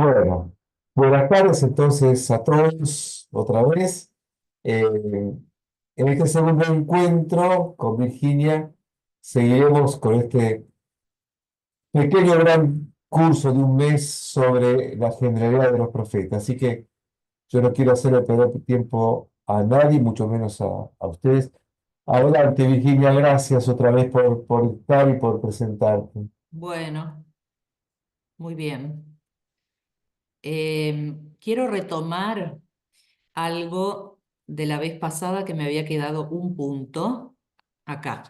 Bueno, buenas tardes entonces a todos otra vez. En este segundo encuentro con Virginia seguiremos con este pequeño gran curso de un mes sobre la generalidad de los profetas. Así que yo no quiero hacerle perder tiempo a nadie, mucho menos a ustedes. Adelante, Virginia, gracias otra vez por estar y por presentarte. Bueno, muy bien. Quiero retomar algo de la vez pasada que me había quedado un punto acá.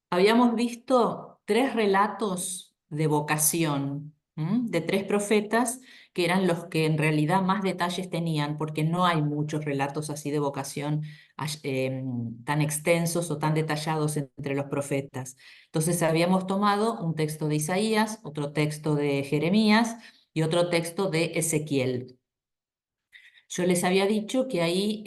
Habíamos visto tres relatos de vocación, de tres profetas que eran los que en realidad más detalles tenían, porque no hay muchos relatos así de vocación tan extensos o tan detallados entre los profetas. Entonces habíamos tomado un texto de Isaías, otro texto de Jeremías y otro texto de Ezequiel. Yo les había dicho que ahí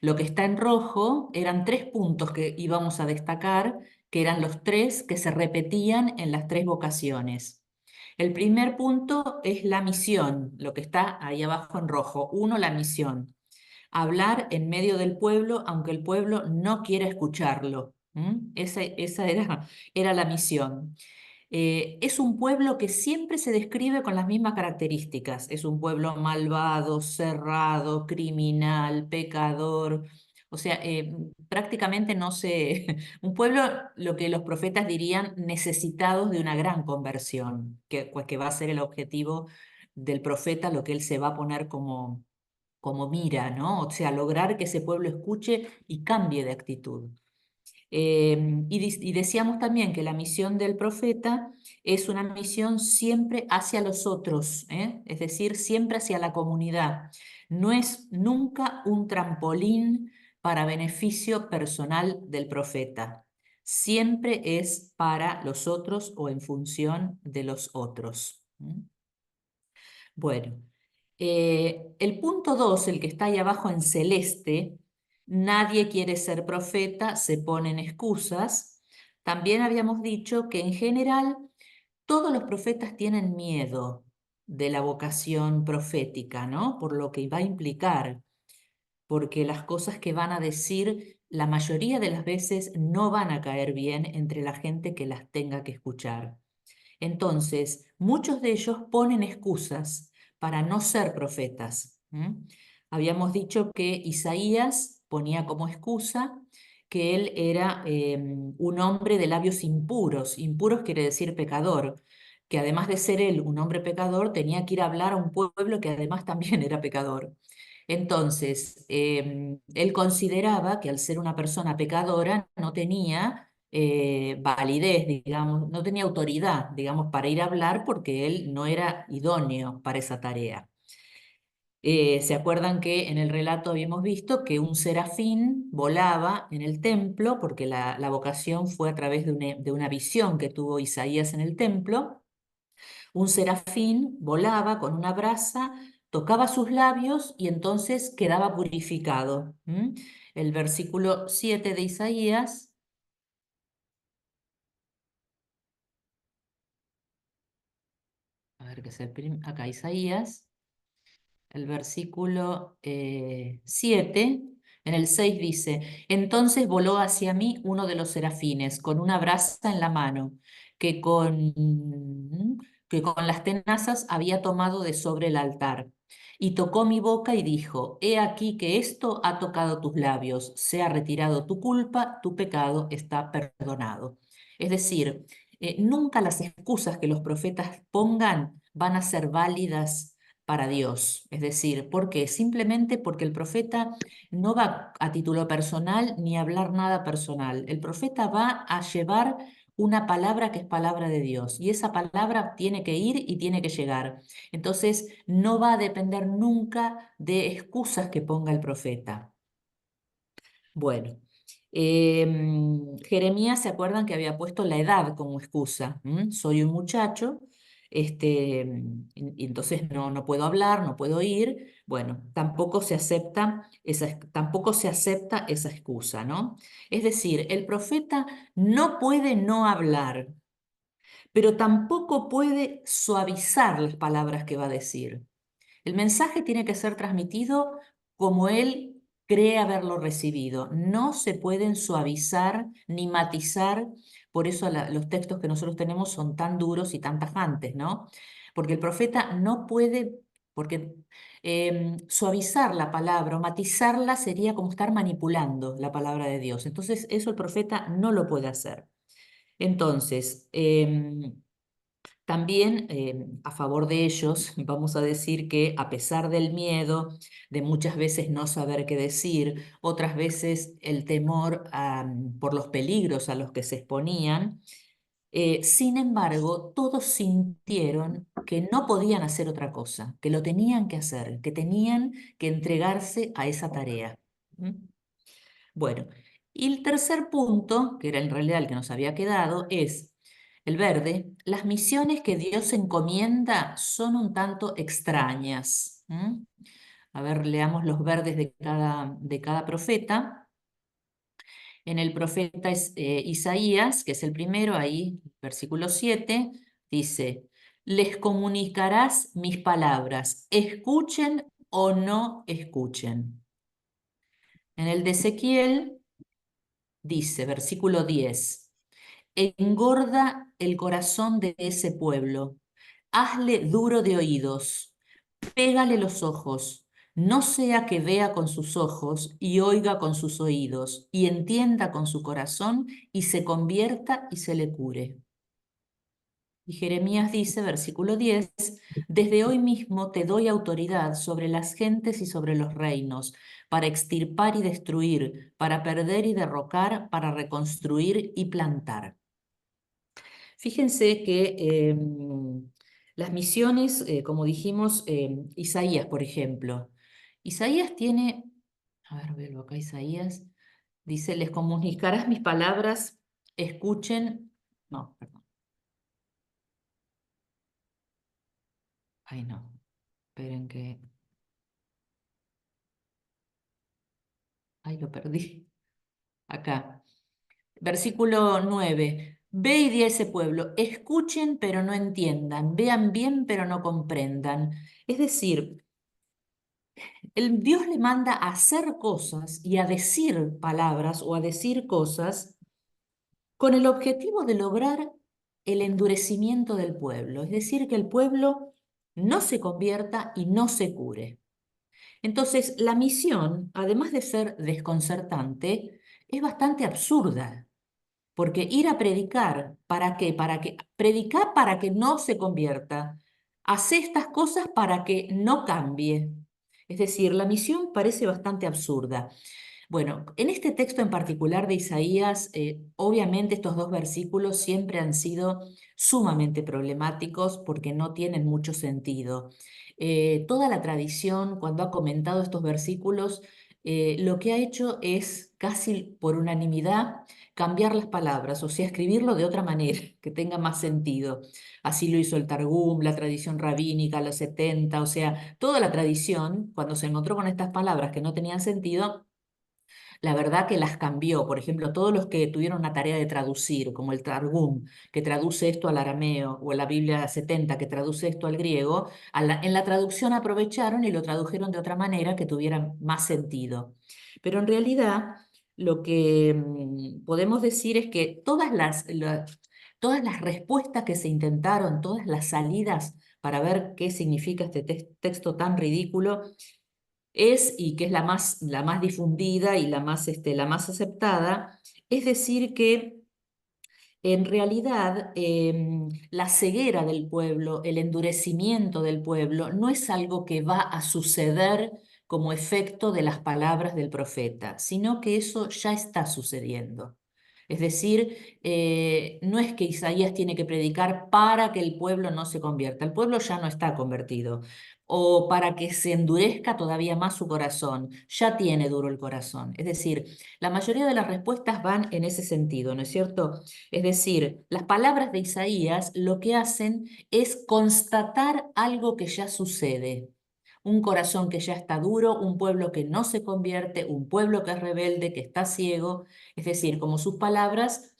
lo que está en rojo eran tres puntos que íbamos a destacar, que eran los tres que se repetían en las tres vocaciones. El primer punto es la misión, lo que está ahí abajo en rojo. Uno, la misión. Hablar en medio del pueblo, aunque el pueblo no quiera escucharlo. Esa era la misión. Es un pueblo que siempre se describe con las mismas características. Es un pueblo malvado, cerrado, criminal, pecador. O sea, prácticamente no se... Un pueblo, lo que los profetas dirían, necesitados de una gran conversión, que va a ser el objetivo del profeta, lo que él se va a poner como mira, ¿no? O sea, lograr que ese pueblo escuche y cambie de actitud. Y decíamos también que la misión del profeta es una misión siempre hacia los otros, ¿eh? Es decir, siempre hacia la comunidad. No es nunca un trampolín para beneficio personal del profeta. Siempre es para los otros o en función de los otros. Bueno, el punto 2, el que está ahí abajo en celeste, nadie quiere ser profeta, se ponen excusas. También habíamos dicho que en general todos los profetas tienen miedo de la vocación profética, ¿no? Por lo que va a implicar, porque las cosas que van a decir la mayoría de las veces no van a caer bien entre la gente que las tenga que escuchar. Entonces, muchos de ellos ponen excusas para no ser profetas. Habíamos dicho que Isaías ponía como excusa que él era un hombre de labios impuros. Impuros quiere decir pecador, que además de ser él un hombre pecador, tenía que ir a hablar a un pueblo que además también era pecador. Entonces, él consideraba que al ser una persona pecadora no tenía validez, digamos, no tenía autoridad, digamos, para ir a hablar porque él no era idóneo para esa tarea. ¿Se acuerdan que en el relato habíamos visto que un serafín volaba en el templo, porque la vocación fue a través de una visión que tuvo Isaías en el templo? Un serafín volaba con una brasa, tocaba sus labios y entonces quedaba purificado. El versículo 7 de Isaías, a ver qué es acá Isaías, el versículo 7, en el 6 dice, entonces voló hacia mí uno de los serafines con una brasa en la mano, que con, que con las tenazas había tomado de sobre el altar. Y tocó mi boca y dijo, he aquí que esto ha tocado tus labios, se ha retirado tu culpa, tu pecado está perdonado. Es decir, nunca las excusas que los profetas pongan van a ser válidas para Dios. Es decir, ¿por qué? Simplemente porque el profeta no va a título personal ni a hablar nada personal. El profeta va a llevar una palabra que es palabra de Dios y esa palabra tiene que ir y tiene que llegar. Entonces, no va a depender nunca de excusas que ponga el profeta. Bueno, Jeremías, ¿se acuerdan que había puesto la edad como excusa? Soy un muchacho, y entonces no puedo hablar, no puedo ir. Bueno, tampoco se acepta esa excusa, ¿no? Es decir, el profeta no puede no hablar, pero tampoco puede suavizar las palabras que va a decir. El mensaje tiene que ser transmitido como él cree haberlo recibido. No se pueden suavizar ni matizar. Por eso los textos que nosotros tenemos son tan duros y tan tajantes, ¿no? Porque el profeta no puede, porque suavizar la palabra o matizarla sería como estar manipulando la palabra de Dios. Entonces, eso el profeta no lo puede hacer. Entonces, también a favor de ellos, vamos a decir que a pesar del miedo, de muchas veces no saber qué decir, otras veces el temor por los peligros a los que se exponían, sin embargo, todos sintieron que no podían hacer otra cosa, que lo tenían que hacer, que tenían que entregarse a esa tarea. ¿Mm? Bueno, y el tercer punto, que era en realidad el que nos había quedado, es el verde. Las misiones que Dios encomienda son un tanto extrañas. ¿Mm? A ver, leamos los verdes de cada profeta. En el profeta Isaías, que es el primero, ahí, versículo 7, dice, les comunicarás mis palabras, escuchen o no escuchen. En el de Ezequiel dice, versículo 10, engorda el corazón de ese pueblo, hazle duro de oídos, pégale los ojos, no sea que vea con sus ojos y oiga con sus oídos y entienda con su corazón y se convierta y se le cure. Y Jeremías dice, versículo 10, desde hoy mismo te doy autoridad sobre las gentes y sobre los reinos, para extirpar y destruir, para perder y derrocar, para reconstruir y plantar. Fíjense que las misiones, como dijimos, Isaías, por ejemplo. Isaías tiene, a ver, veo acá Isaías, dice, les comunicarás mis palabras, escuchen, no, perdón, ay no, esperen que, ay lo perdí, acá. Versículo 9. Ve y di a ese pueblo, escuchen pero no entiendan, vean bien pero no comprendan. Es decir, el Dios le manda a hacer cosas y a decir palabras o a decir cosas con el objetivo de lograr el endurecimiento del pueblo, es decir, que el pueblo no se convierta y no se cure. Entonces, la misión, además de ser desconcertante, es bastante absurda. Porque ir a predicar, ¿para qué? Predicar para que no se convierta. Hace estas cosas para que no cambie. Es decir, la misión parece bastante absurda. Bueno, en este texto en particular de Isaías, obviamente estos dos versículos siempre han sido sumamente problemáticos porque no tienen mucho sentido. Toda la tradición, cuando ha comentado estos versículos, lo que ha hecho es casi por unanimidad cambiar las palabras, o sea, escribirlo de otra manera, que tenga más sentido. Así lo hizo el Targum, la tradición rabínica, los 70, o sea, toda la tradición, cuando se encontró con estas palabras que no tenían sentido, la verdad que las cambió. Por ejemplo, todos los que tuvieron una tarea de traducir, como el Targum, que traduce esto al arameo, o la Biblia 70, que traduce esto al griego, en la traducción aprovecharon y lo tradujeron de otra manera que tuviera más sentido. Pero en realidad, lo que podemos decir es que todas las respuestas que se intentaron, todas las salidas para ver qué significa este texto tan ridículo, es, y que es la más difundida y la más aceptada, es decir que en realidad la ceguera del pueblo, el endurecimiento del pueblo, no es algo que va a suceder como efecto de las palabras del profeta, sino que eso ya está sucediendo. Es decir, no es que Isaías tiene que predicar para que el pueblo no se convierta, el pueblo ya no está convertido, o para que se endurezca todavía más su corazón, ya tiene duro el corazón. Es decir, la mayoría de las respuestas van en ese sentido, ¿no es cierto? Es decir, las palabras de Isaías lo que hacen es constatar algo que ya sucede. Un corazón que ya está duro, un pueblo que no se convierte, un pueblo que es rebelde, que está ciego. Es decir, como sus palabras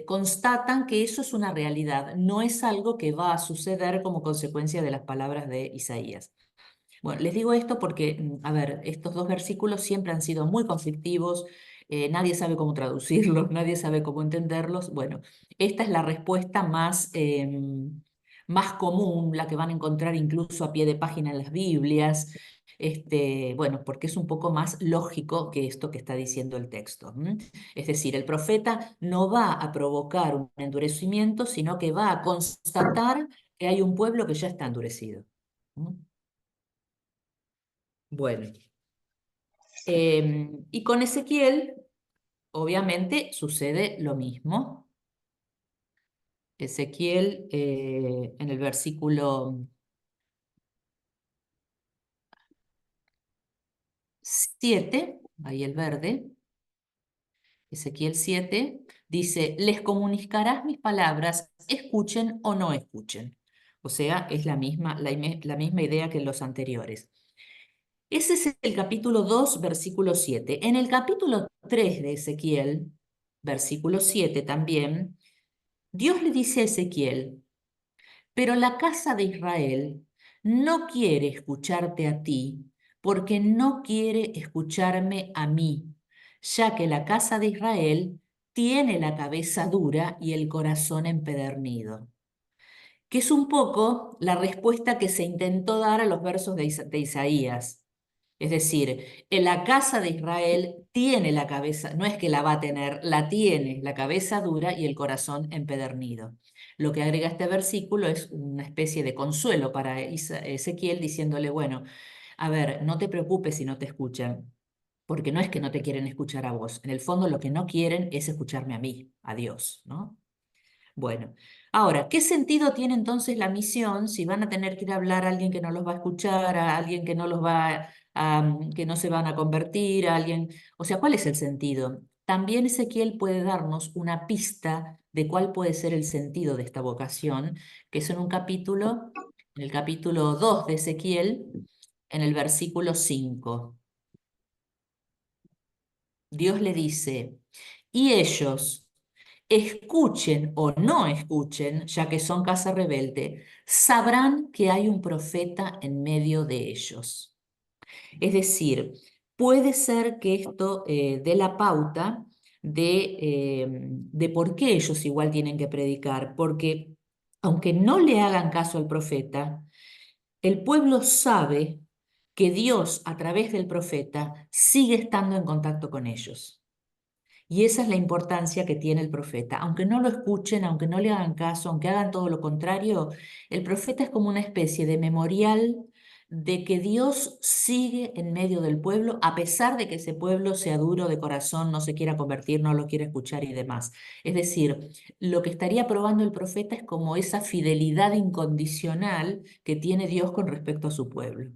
constatan que eso es una realidad, no es algo que va a suceder como consecuencia de las palabras de Isaías. Bueno, les digo esto porque, a ver, estos dos versículos siempre han sido muy conflictivos, nadie sabe cómo traducirlos, nadie sabe cómo entenderlos. Bueno, esta es la respuesta más común, la que van a encontrar incluso a pie de página en las Biblias, bueno, porque es un poco más lógico que esto que está diciendo el texto. Es decir, el profeta no va a provocar un endurecimiento, sino que va a constatar que hay un pueblo que ya está endurecido. ¿Mm? Bueno, y con Ezequiel, obviamente, sucede lo mismo. Ezequiel, en el versículo 7, ahí el verde, Ezequiel 7, dice, les comunicarás mis palabras, escuchen o no escuchen. O sea, es la misma idea que en los anteriores. Ese es el capítulo 2, versículo 7. En el capítulo 3 de Ezequiel, versículo 7 también, Dios le dice a Ezequiel, pero la casa de Israel no quiere escucharte a ti, porque no quiere escucharme a mí, ya que la casa de Israel tiene la cabeza dura y el corazón empedernido, que es un poco la respuesta que se intentó dar a los versos de Isaías. Es decir, en la casa de Israel tiene la cabeza, no es que la va a tener, la tiene la cabeza dura y el corazón empedernido. Lo que agrega este versículo es una especie de consuelo para Ezequiel diciéndole, bueno, a ver, no te preocupes si no te escuchan, porque no es que no te quieren escuchar a vos, en el fondo lo que no quieren es escucharme a mí, a Dios, ¿no? Bueno, ahora, ¿qué sentido tiene entonces la misión si van a tener que ir a hablar a alguien que no los va a escuchar, a alguien que no los va que no se van a convertir, a alguien? O sea, ¿cuál es el sentido? También Ezequiel puede darnos una pista de cuál puede ser el sentido de esta vocación, que es en un capítulo, en el capítulo 2 de Ezequiel, en el versículo 5. Dios le dice, y ellos, escuchen o no escuchen, ya que son casa rebelde, sabrán que hay un profeta en medio de ellos. Es decir, puede ser que esto dé la pauta de por qué ellos igual tienen que predicar, porque aunque no le hagan caso al profeta, el pueblo sabe que Dios a través del profeta sigue estando en contacto con ellos. Y esa es la importancia que tiene el profeta. Aunque no lo escuchen, aunque no le hagan caso, aunque hagan todo lo contrario, el profeta es como una especie de memorial de que Dios sigue en medio del pueblo, a pesar de que ese pueblo sea duro de corazón, no se quiera convertir, no lo quiera escuchar y demás. Es decir, lo que estaría probando el profeta es como esa fidelidad incondicional que tiene Dios con respecto a su pueblo.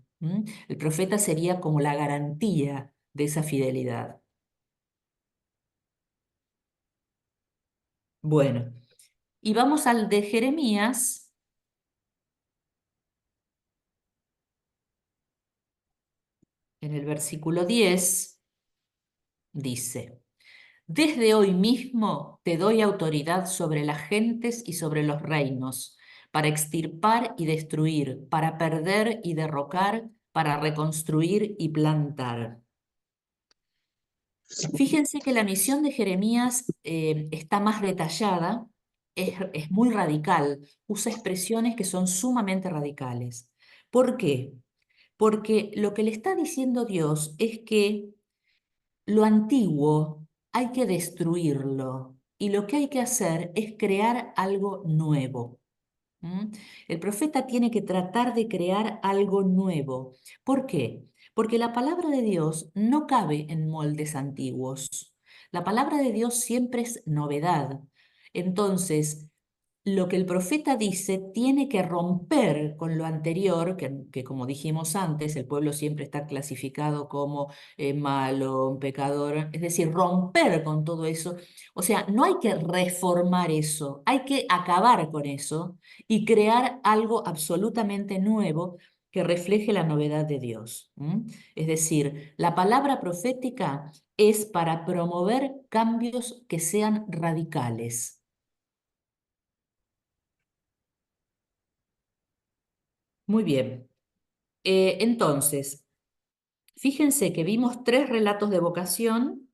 El profeta sería como la garantía de esa fidelidad. Bueno. Y vamos al de Jeremías, en el versículo 10, dice, desde hoy mismo te doy autoridad sobre las gentes y sobre los reinos, para extirpar y destruir, para perder y derrocar, para reconstruir y plantar. Fíjense que la misión de Jeremías está más detallada, es muy radical, usa expresiones que son sumamente radicales. ¿Por qué? Porque lo que le está diciendo Dios es que lo antiguo hay que destruirlo y lo que hay que hacer es crear algo nuevo. ¿Mm? El profeta tiene que tratar de crear algo nuevo. ¿Por qué? Porque la palabra de Dios no cabe en moldes antiguos. La palabra de Dios siempre es novedad. Entonces, lo que el profeta dice tiene que romper con lo anterior, que como dijimos antes, el pueblo siempre está clasificado como malo, un pecador, es decir, romper con todo eso. O sea, no hay que reformar eso, hay que acabar con eso y crear algo absolutamente nuevo que refleje la novedad de Dios. Es decir, la palabra profética es para promover cambios que sean radicales. Muy bien. Entonces, fíjense que vimos 3 relatos de vocación.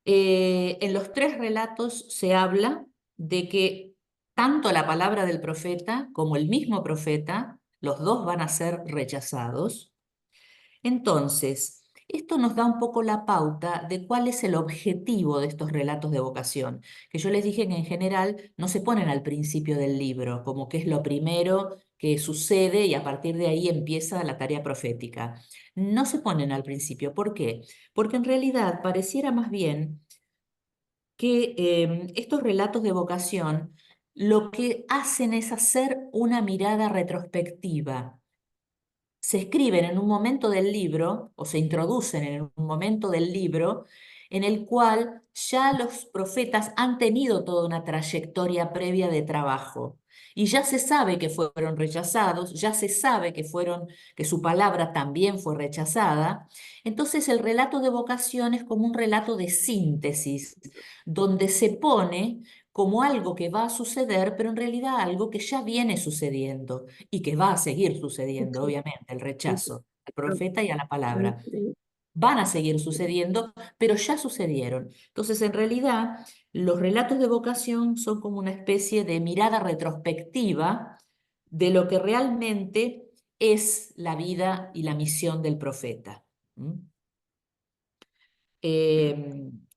En los 3 relatos se habla de que tanto la palabra del profeta como el mismo profeta, los dos van a ser rechazados. Entonces, esto nos da un poco la pauta de cuál es el objetivo de estos relatos de vocación, que yo les dije que en general no se ponen al principio del libro, como que es lo primero que sucede y a partir de ahí empieza la tarea profética. No se ponen al principio. ¿Por qué? Porque en realidad pareciera más bien que estos relatos de vocación lo que hacen es hacer una mirada retrospectiva. Se escriben en un momento del libro o se introducen en un momento del libro en el cual ya los profetas han tenido toda una trayectoria previa de trabajo y ya se sabe que fueron rechazados, ya se sabe que su palabra también fue rechazada. Entonces el relato de vocación es como un relato de síntesis donde se pone como algo que va a suceder, pero en realidad algo que ya viene sucediendo y que va a seguir sucediendo, obviamente, el rechazo al profeta y a la palabra. Van a seguir sucediendo, pero ya sucedieron. Entonces, en realidad, los relatos de vocación son como una especie de mirada retrospectiva de lo que realmente es la vida y la misión del profeta. ¿Mm?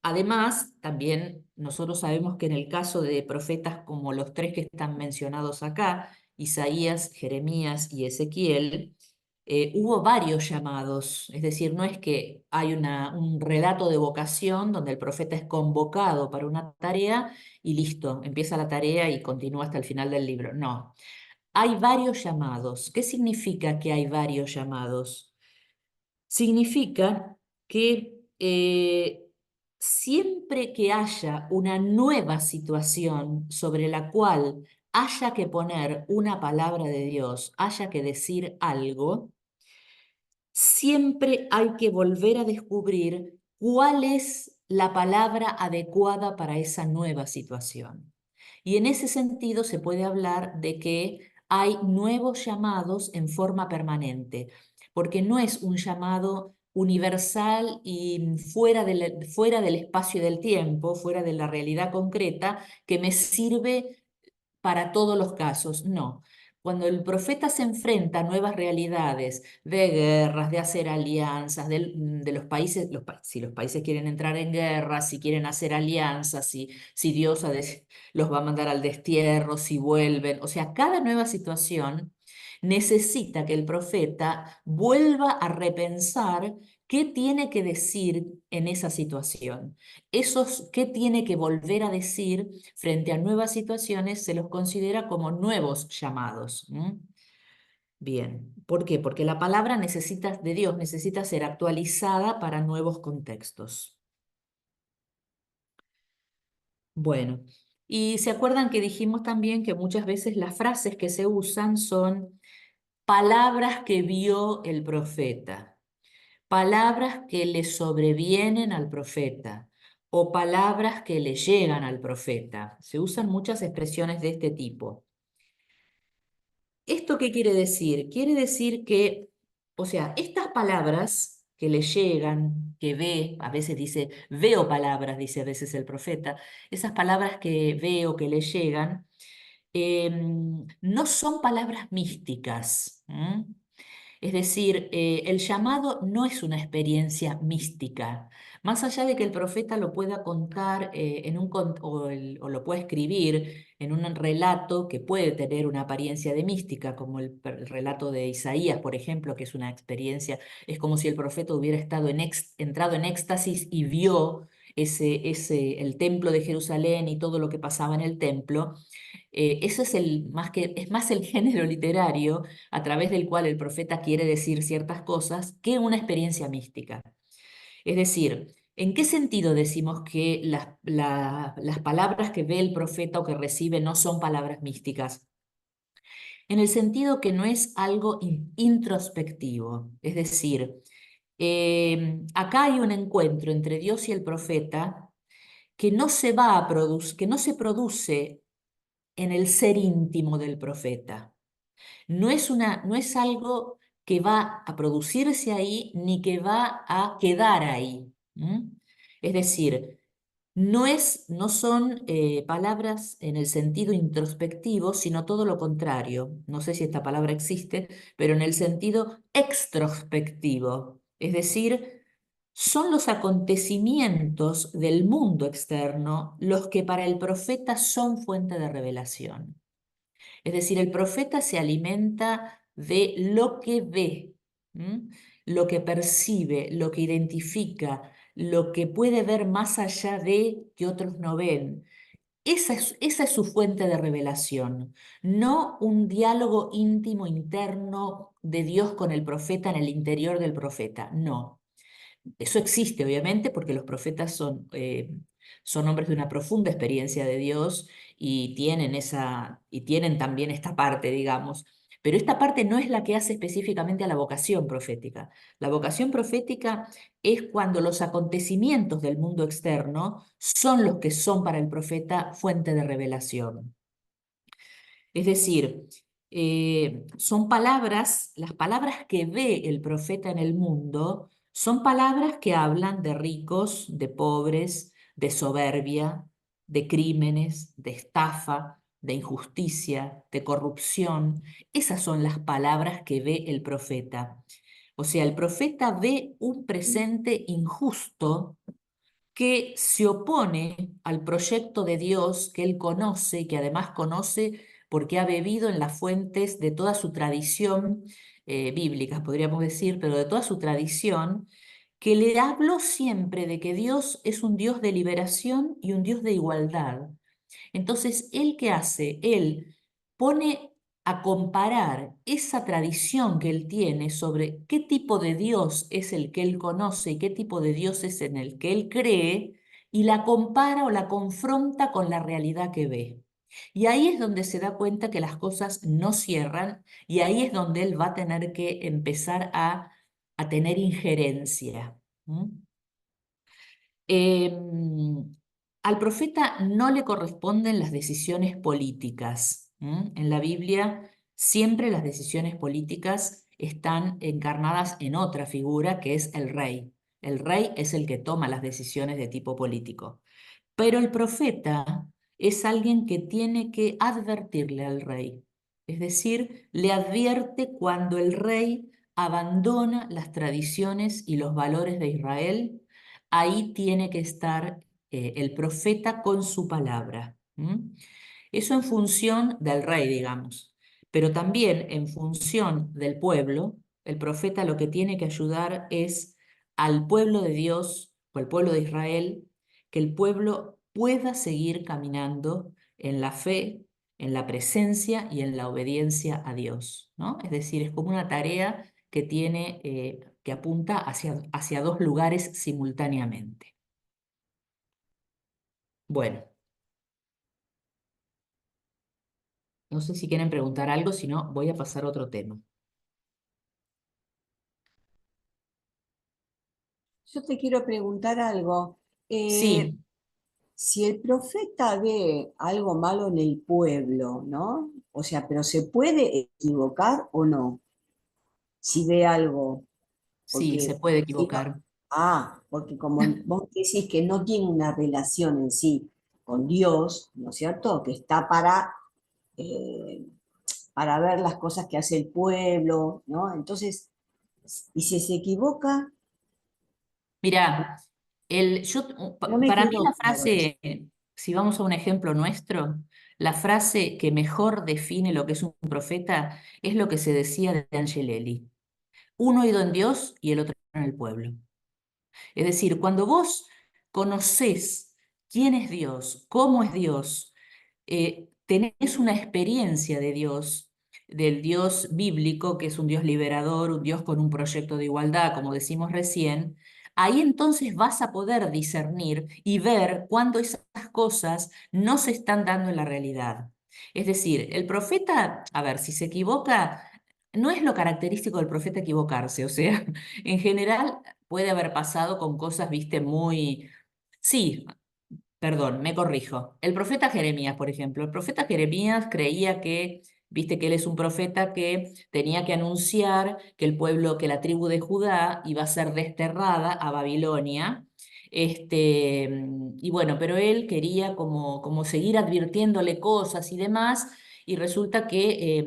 Además, también nosotros sabemos que en el caso de profetas como los 3 que están mencionados acá, Isaías, Jeremías y Ezequiel, hubo varios llamados, es decir, no es que hay un relato de vocación donde el profeta es convocado para una tarea y listo, empieza la tarea y continúa hasta el final del libro. No, hay varios llamados. ¿Qué significa que hay varios llamados? Significa que siempre que haya una nueva situación sobre la cual haya que poner una palabra de Dios, haya que decir algo, siempre hay que volver a descubrir cuál es la palabra adecuada para esa nueva situación. Y en ese sentido se puede hablar de que hay nuevos llamados en forma permanente, porque no es un llamado universal y fuera del espacio y del tiempo, fuera de la realidad concreta, que me sirve para todos los casos, no. Cuando el profeta se enfrenta a nuevas realidades de guerras, de hacer alianzas, de los países, si los países quieren entrar en guerra, si quieren hacer alianzas, si Dios los va a mandar al destierro, si vuelven, o sea, cada nueva situación necesita que el profeta vuelva a repensar qué tiene que decir en esa situación. Esos qué tiene que volver a decir frente a nuevas situaciones se los considera como nuevos llamados. Bien, ¿por qué? Porque la palabra de Dios necesita ser actualizada para nuevos contextos. Bueno, y se acuerdan que dijimos también que muchas veces las frases que se usan son palabras que vio el profeta, palabras que le sobrevienen al profeta o palabras que le llegan al profeta. Se usan muchas expresiones de este tipo. ¿Esto qué quiere decir? Quiere decir que, o sea, estas palabras que le llegan, que ve, a veces dice, veo palabras, dice a veces el profeta, esas palabras que veo, que le llegan, no son palabras místicas. Es decir, el llamado no es una experiencia mística. Más allá de que el profeta lo pueda contar o lo pueda escribir en un relato que puede tener una apariencia de mística, como el relato de Isaías, por ejemplo, que es una experiencia, es como si el profeta hubiera entrado en éxtasis y vio el templo de Jerusalén y todo lo que pasaba en el templo. Eso es más el género literario a través del cual el profeta quiere decir ciertas cosas que una experiencia mística. Es decir, ¿en qué sentido decimos que las palabras que ve el profeta o que recibe no son palabras místicas? en el sentido que no es algo introspectivo. Es decir, acá hay un encuentro entre Dios y el profeta que no se va a que no se produce en el ser íntimo del profeta. No es algo que va a producirse ahí ni que va a quedar ahí. Es decir, no son palabras en el sentido introspectivo, sino todo lo contrario. No sé si esta palabra existe, pero en el sentido extrospectivo. Es decir, son los acontecimientos del mundo externo los que para el profeta son fuente de revelación. Es decir, el profeta se alimenta de lo que ve, ¿m? Lo que percibe, lo que identifica, lo que puede ver más allá de que otros no ven. Esa es su fuente de revelación, no un diálogo íntimo interno de Dios con el profeta en el interior del profeta, no. Eso existe, obviamente, porque los profetas son hombres de una profunda experiencia de Dios y y tienen también esta parte, digamos. Pero esta parte no es la que hace específicamente a la vocación profética. La vocación profética es cuando los acontecimientos del mundo externo son los que son para el profeta fuente de revelación. Es decir, son palabras, las palabras que ve el profeta en el mundo, son palabras que hablan de ricos, de pobres, de soberbia, de crímenes, de estafa, de injusticia, de corrupción. Esas son las palabras que ve el profeta. O sea, el profeta ve un presente injusto que se opone al proyecto de Dios que él conoce, que además conoce porque ha bebido en las fuentes de toda su tradición bíblica, podríamos decir, pero de toda su tradición, que le habló siempre de que Dios es un Dios de liberación y un Dios de igualdad. Entonces, ¿él qué hace? Él pone a comparar esa tradición que él tiene sobre qué tipo de Dios es el que él conoce y qué tipo de Dios es en el que él cree, y la compara o la confronta con la realidad que ve. Y ahí es donde se da cuenta que las cosas no cierran y ahí es donde él va a tener que empezar a tener injerencia. ¿M? Al profeta no le corresponden las decisiones políticas. En la Biblia siempre las decisiones políticas están encarnadas en otra figura que es el rey. El rey es el que toma las decisiones de tipo político. Pero el profeta es alguien que tiene que advertirle al rey. Es decir, le advierte cuando el rey abandona las tradiciones y los valores de Israel. Ahí tiene que estar el profeta con su palabra. Eso en función del rey, digamos. Pero también en función del pueblo, el profeta lo que tiene que ayudar es al pueblo de Dios o al pueblo de Israel, que el pueblo pueda seguir caminando en la fe, en la presencia y en la obediencia a Dios, ¿no? Es decir, es como una tarea que tiene, que apunta hacia dos lugares simultáneamente. Bueno, no sé si quieren preguntar algo, si no, voy a pasar a otro tema. Yo te quiero preguntar algo. Eh, Sí, si el profeta ve algo malo en el pueblo, ¿no? O sea, pero ¿se puede equivocar o no? Si ve algo, sí, se porque puede si no, equivocar. porque como vos decís que no tiene una relación en sí con Dios, ¿no es cierto? Que está eh, para ver las cosas que hace el pueblo, ¿no? Entonces, y si se equivoca, Mirá, no me para mí quedó la claro eso. frase, si vamos a un ejemplo nuestro, la frase que mejor define lo que es un profeta es lo que se decía de Angelelli. Un oído en Dios y el otro en el pueblo. Es decir, cuando vos conocés quién es Dios, cómo es Dios, tenés una experiencia de Dios, del Dios bíblico, que es un Dios liberador, un Dios con un proyecto de igualdad, como decimos recién, ahí entonces vas a poder discernir y ver cuándo esas cosas no se están dando en la realidad. Es decir, el profeta, a ver, si se equivoca, no es lo característico del profeta equivocarse, o sea, en general puede haber pasado con cosas, viste, muy... Sí, perdón, me corrijo. El profeta Jeremías, por ejemplo, el profeta Jeremías creía que, viste que él es un profeta que tenía que anunciar que el pueblo, que la tribu de Judá iba a ser desterrada a Babilonia. Y bueno, pero él quería como seguir advirtiéndole cosas y demás, y resulta que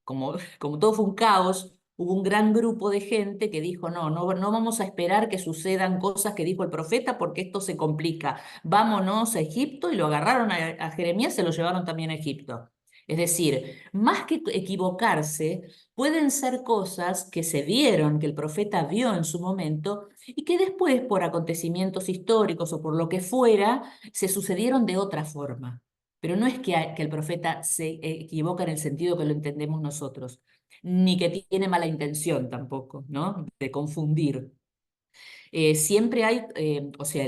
como todo fue un caos, hubo un gran grupo de gente que dijo, no vamos a esperar que sucedan cosas que dijo el profeta porque esto se complica. Vámonos a Egipto y lo agarraron a Jeremías, se lo llevaron también a Egipto. Es decir, más que equivocarse, pueden ser cosas que se vieron, que el profeta vio en su momento y que después, por acontecimientos históricos o por lo que fuera, se sucedieron de otra forma. Pero no es que el profeta se equivoca en el sentido que lo entendemos nosotros, ni que tiene mala intención tampoco, ¿no? De confundir. Siempre hay, o sea,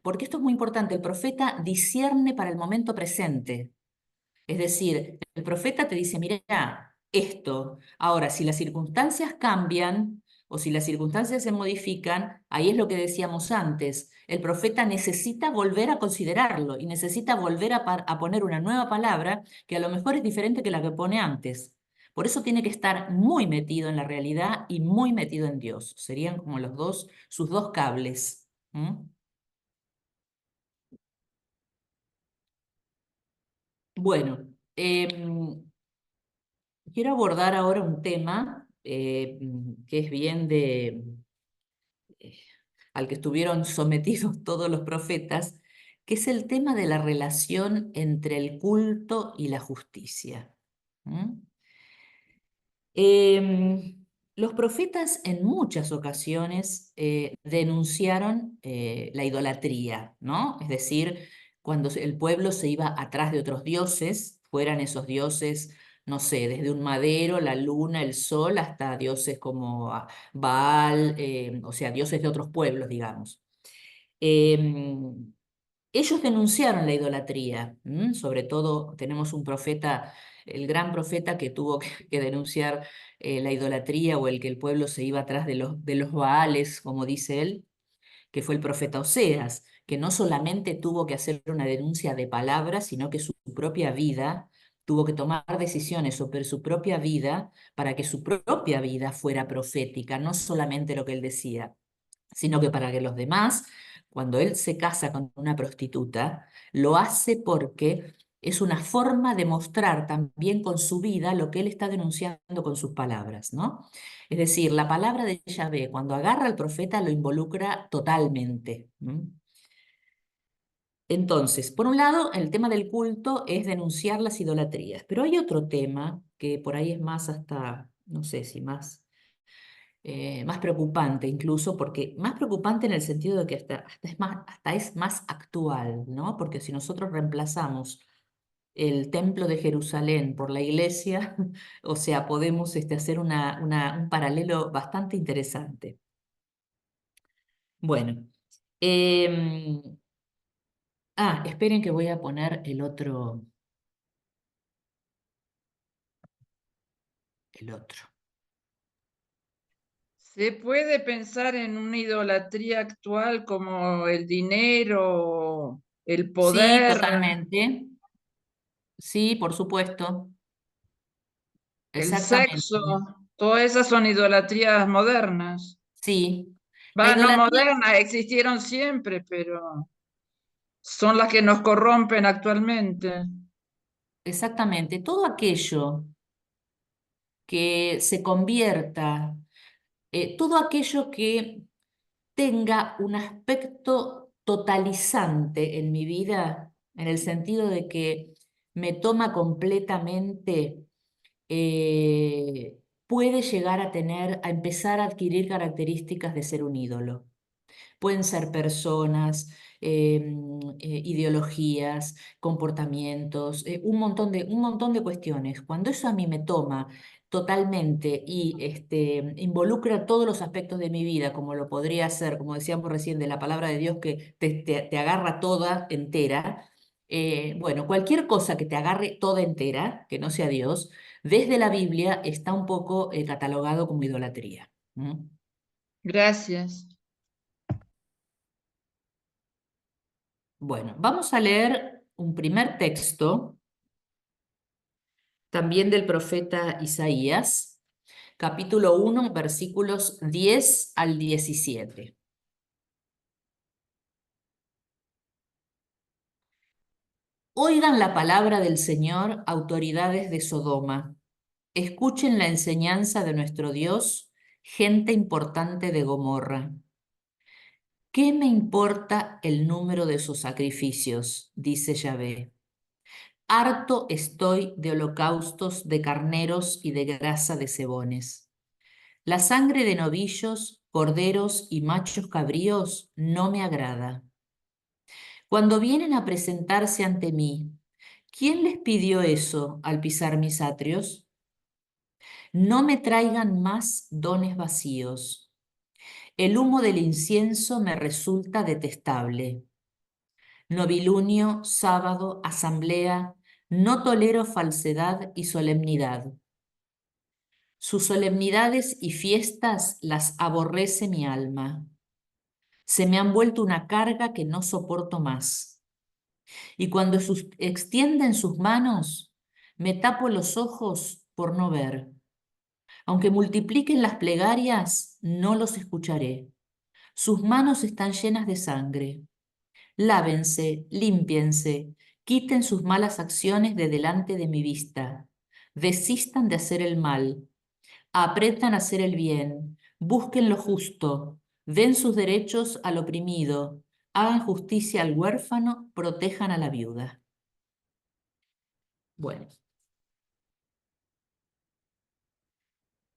porque esto es muy importante, el profeta discierne para el momento presente. Es decir, el profeta te dice, mira, esto. Ahora, si las circunstancias cambian o si las circunstancias se modifican, ahí es lo que decíamos antes. El profeta necesita volver a considerarlo y necesita volver a poner una nueva palabra que a lo mejor es diferente que la que pone antes. Por eso tiene que estar muy metido en la realidad y muy metido en Dios. Serían como sus dos cables. ¿Mm? Bueno, quiero abordar ahora un tema que es bien eh, al que estuvieron sometidos todos los profetas, que es el tema de la relación entre el culto y la justicia. ¿Mm? Los profetas en muchas ocasiones denunciaron la idolatría, ¿no? Es decir, cuando el pueblo se iba atrás de otros dioses, fueran esos dioses, no sé, desde un madero, la luna, el sol, hasta dioses como Baal, o sea, dioses de otros pueblos, digamos. Em, Ellos denunciaron la idolatría, sobre todo tenemos un profeta, el gran profeta que tuvo que denunciar la idolatría o el que el pueblo se iba atrás de los Baales, como dice él, que fue el profeta Oseas, que no solamente tuvo que hacer una denuncia de palabras, sino que su propia vida tuvo que tomar decisiones sobre su propia vida para que su propia vida fuera profética, no solamente lo que él decía sino que para que los demás, cuando él se casa con una prostituta, lo hace porque es una forma de mostrar también con su vida lo que él está denunciando con sus palabras, ¿no? Es decir, la palabra de Yahvé, cuando agarra al profeta, lo involucra totalmente. Entonces, por un lado, el tema del culto es denunciar las idolatrías, pero hay otro tema que por ahí es más hasta, no sé si más preocupante incluso, porque más preocupante en el sentido de que hasta es más actual, ¿no? Porque si nosotros reemplazamos el templo de Jerusalén por la iglesia, o sea, podemos hacer un paralelo bastante interesante. Bueno, em, esperen que voy a poner el otro. ¿Se puede pensar en una idolatría actual como el dinero, el Sí, poder, totalmente. Sí, por supuesto. el sexo? Exactamente. Todas esas son idolatrías modernas. Sí. La Va, no idolatría. modernas, existieron siempre, pero son las que nos corrompen actualmente. Exactamente, todo aquello que se convierta, todo aquello que tenga un aspecto totalizante en mi vida, en el sentido de que me toma completamente, puede llegar a empezar a adquirir características de ser un ídolo. Pueden ser personas, ideologías, comportamientos, un montón de cuestiones. Cuando eso a mí me toma totalmente y involucra todos los aspectos de mi vida, como lo podría ser, como decíamos recién, de la palabra de Dios que te agarra toda entera, Bueno, cualquier cosa que te agarre toda entera, que no sea Dios, desde la Biblia está un poco catalogado como idolatría. ¿Mm? Gracias. Bueno, vamos a leer un primer texto, también del profeta Isaías, capítulo 1, versículos 10 al 17. Oigan la palabra del Señor, autoridades de Sodoma. Escuchen la enseñanza de nuestro Dios, gente importante de Gomorra. ¿Qué me importa el número de sus sacrificios? Dice Yahvé. Harto estoy de holocaustos, de carneros y de grasa de cebones. La sangre de novillos, corderos y machos cabríos no me agrada. Cuando vienen a presentarse ante mí, ¿quién les pidió eso al pisar mis atrios? No me traigan más dones vacíos. El humo del incienso me resulta detestable. Novilunio, sábado, asamblea, no tolero falsedad y solemnidad. Sus solemnidades y fiestas las aborrece mi alma. Se me han vuelto una carga que no soporto más. Y cuando extienden sus manos, me tapo los ojos por no ver. Aunque multipliquen las plegarias, no los escucharé. Sus manos están llenas de sangre. Lávense, límpiense, quiten sus malas acciones de delante de mi vista. Desistan de hacer el mal, apretan a hacer el bien, busquen lo justo, den sus derechos al oprimido, hagan justicia al huérfano, protejan a la viuda. Bueno,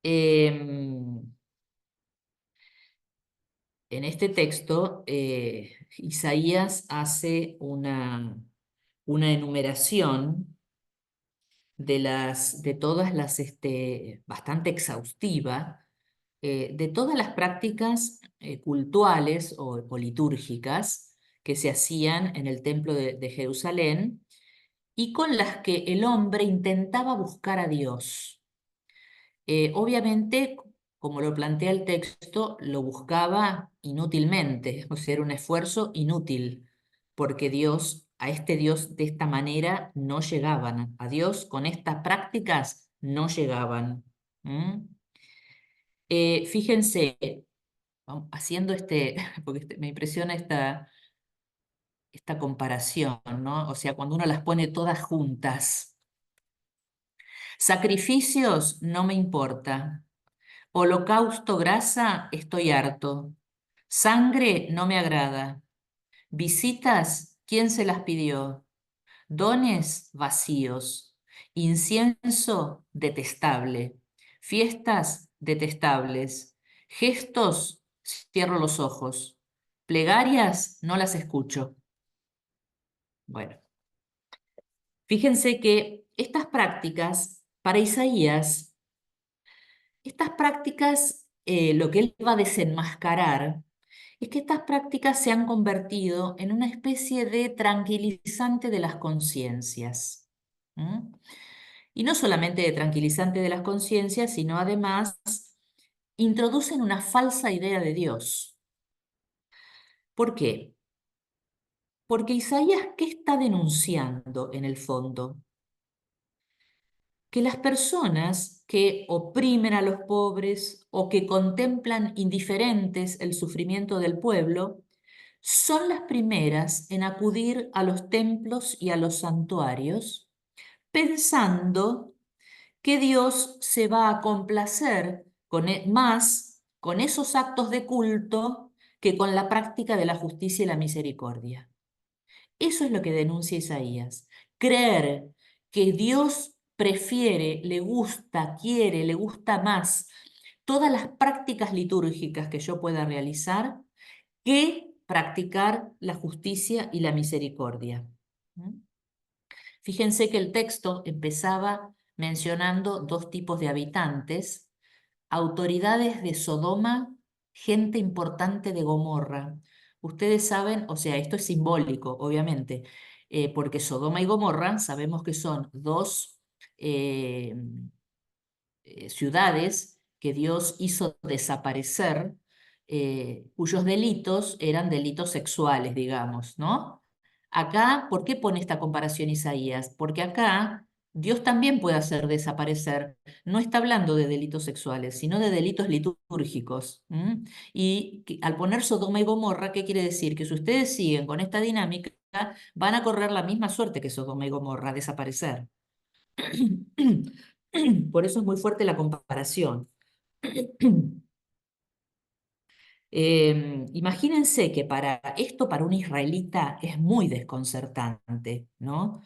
em, en este texto Isaías hace una enumeración de todas las, bastante exhaustiva, de todas las prácticas cultuales o litúrgicas que se hacían en el templo de Jerusalén y con las que el hombre intentaba buscar a Dios. Obviamente, como lo plantea el texto, lo buscaba inútilmente, o sea, era un esfuerzo inútil, porque Dios, a este Dios de esta manera no llegaban, a Dios con estas prácticas no llegaban. ¿Mm? Fíjense, haciendo porque me impresiona esta comparación, ¿no? O sea, cuando uno las pone todas juntas. Sacrificios no me importa. Holocausto, grasa, estoy harto. Sangre no me agrada. Visitas, ¿quién se las pidió? Dones vacíos. Incienso, detestable. Fiestas, detestables. Gestos, cierro los ojos. Plegarias, no las escucho. Bueno, fíjense que estas prácticas, para Isaías, estas prácticas, lo que él va a desenmascarar, es que estas prácticas se han convertido en una especie de tranquilizante de las conciencias. ¿Mm? Y no solamente de tranquilizante de las conciencias, sino además introducen una falsa idea de Dios. ¿Por qué? Porque Isaías, ¿qué está denunciando en el fondo? Que las personas que oprimen a los pobres o que contemplan indiferentes el sufrimiento del pueblo son las primeras en acudir a los templos y a los santuarios, pensando que Dios se va a complacer más con esos actos de culto que con la práctica de la justicia y la misericordia. Eso es lo que denuncia Isaías. Creer que Dios prefiere, le gusta, quiere, le gusta más todas las prácticas litúrgicas que yo pueda realizar que practicar la justicia y la misericordia. ¿Mm? Fíjense que el texto empezaba mencionando dos tipos de habitantes: autoridades de Sodoma, gente importante de Gomorra. Ustedes saben, o sea, esto es simbólico, obviamente. porque Sodoma y Gomorra sabemos que son dos eh, ciudades que Dios hizo desaparecer, cuyos delitos eran delitos sexuales, digamos, ¿no? Acá, ¿por qué pone esta comparación Isaías? Porque acá Dios también puede hacer desaparecer. No está hablando de delitos sexuales, sino de delitos litúrgicos. Y al poner Sodoma y Gomorra, ¿qué quiere decir? Que si ustedes siguen con esta dinámica, van a correr la misma suerte que Sodoma y Gomorra, desaparecer. Por eso es muy fuerte la comparación. Imagínense que para un israelita es muy desconcertante, ¿no?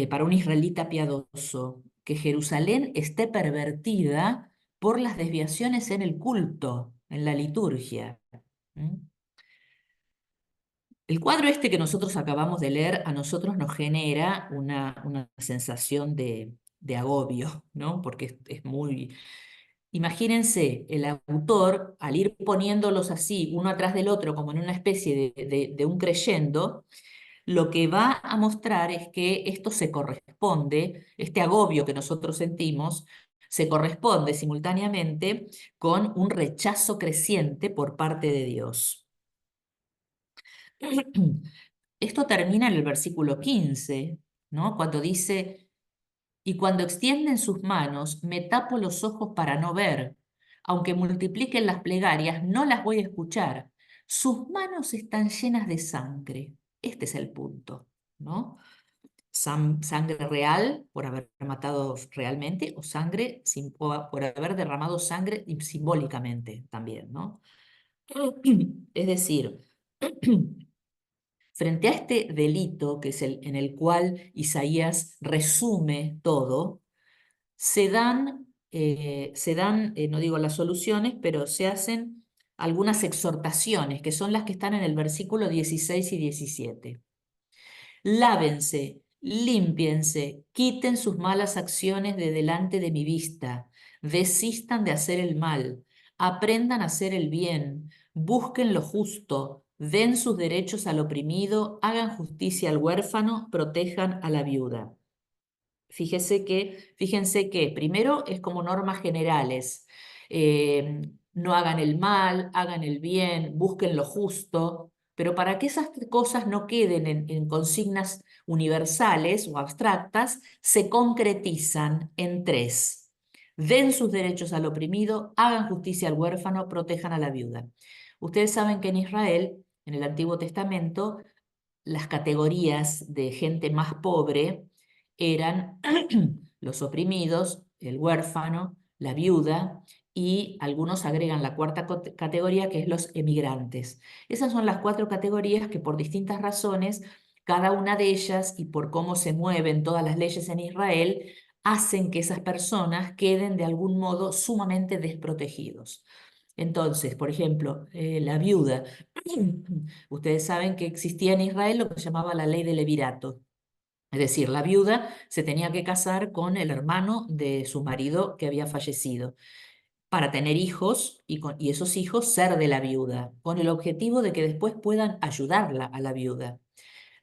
Para un israelita piadoso, que Jerusalén esté pervertida por las desviaciones en el culto, en la liturgia. ¿Mm? El cuadro este que nosotros acabamos de leer a nosotros nos genera una sensación de agobio, ¿no? Porque es muy... Imagínense, el autor, al ir poniéndolos así, uno atrás del otro, como en una especie de un creyendo, lo que va a mostrar es que esto se corresponde, este agobio que nosotros sentimos, se corresponde simultáneamente con un rechazo creciente por parte de Dios. Esto termina en el versículo 15, ¿no? Cuando dice, y cuando extienden sus manos, me tapo los ojos para no ver. Aunque multipliquen las plegarias, no las voy a escuchar. Sus manos están llenas de sangre. Este es el punto, ¿no? Sangre real por haber matado realmente o sangre por haber derramado sangre simbólicamente también, ¿no? Es decir, frente a este delito, que es el en el cual Isaías resume todo, no digo las soluciones, pero se hacen algunas exhortaciones, que son las que están en el versículo 16 y 17. Lávense, límpiense, quiten sus malas acciones de delante de mi vista, desistan de hacer el mal, aprendan a hacer el bien, busquen lo justo, den sus derechos al oprimido, hagan justicia al huérfano, protejan a la viuda. Fíjense que primero es como normas generales. No hagan el mal, hagan el bien, busquen lo justo, pero para que esas cosas no queden en consignas universales o abstractas, se concretizan en tres. Den sus derechos al oprimido, hagan justicia al huérfano, protejan a la viuda. Ustedes saben que en Israel, en el Antiguo Testamento, las categorías de gente más pobre eran los oprimidos, el huérfano, la viuda y algunos agregan la cuarta categoría que es los emigrantes. Esas son las cuatro categorías que por distintas razones, cada una de ellas y por cómo se mueven todas las leyes en Israel, hacen que esas personas queden de algún modo sumamente desprotegidos. Entonces, por ejemplo, la viuda. Ustedes saben que existía en Israel lo que se llamaba la ley del levirato. Es decir, la viuda se tenía que casar con el hermano de su marido que había fallecido para tener hijos y esos hijos ser de la viuda, con el objetivo de que después puedan ayudarla a la viuda.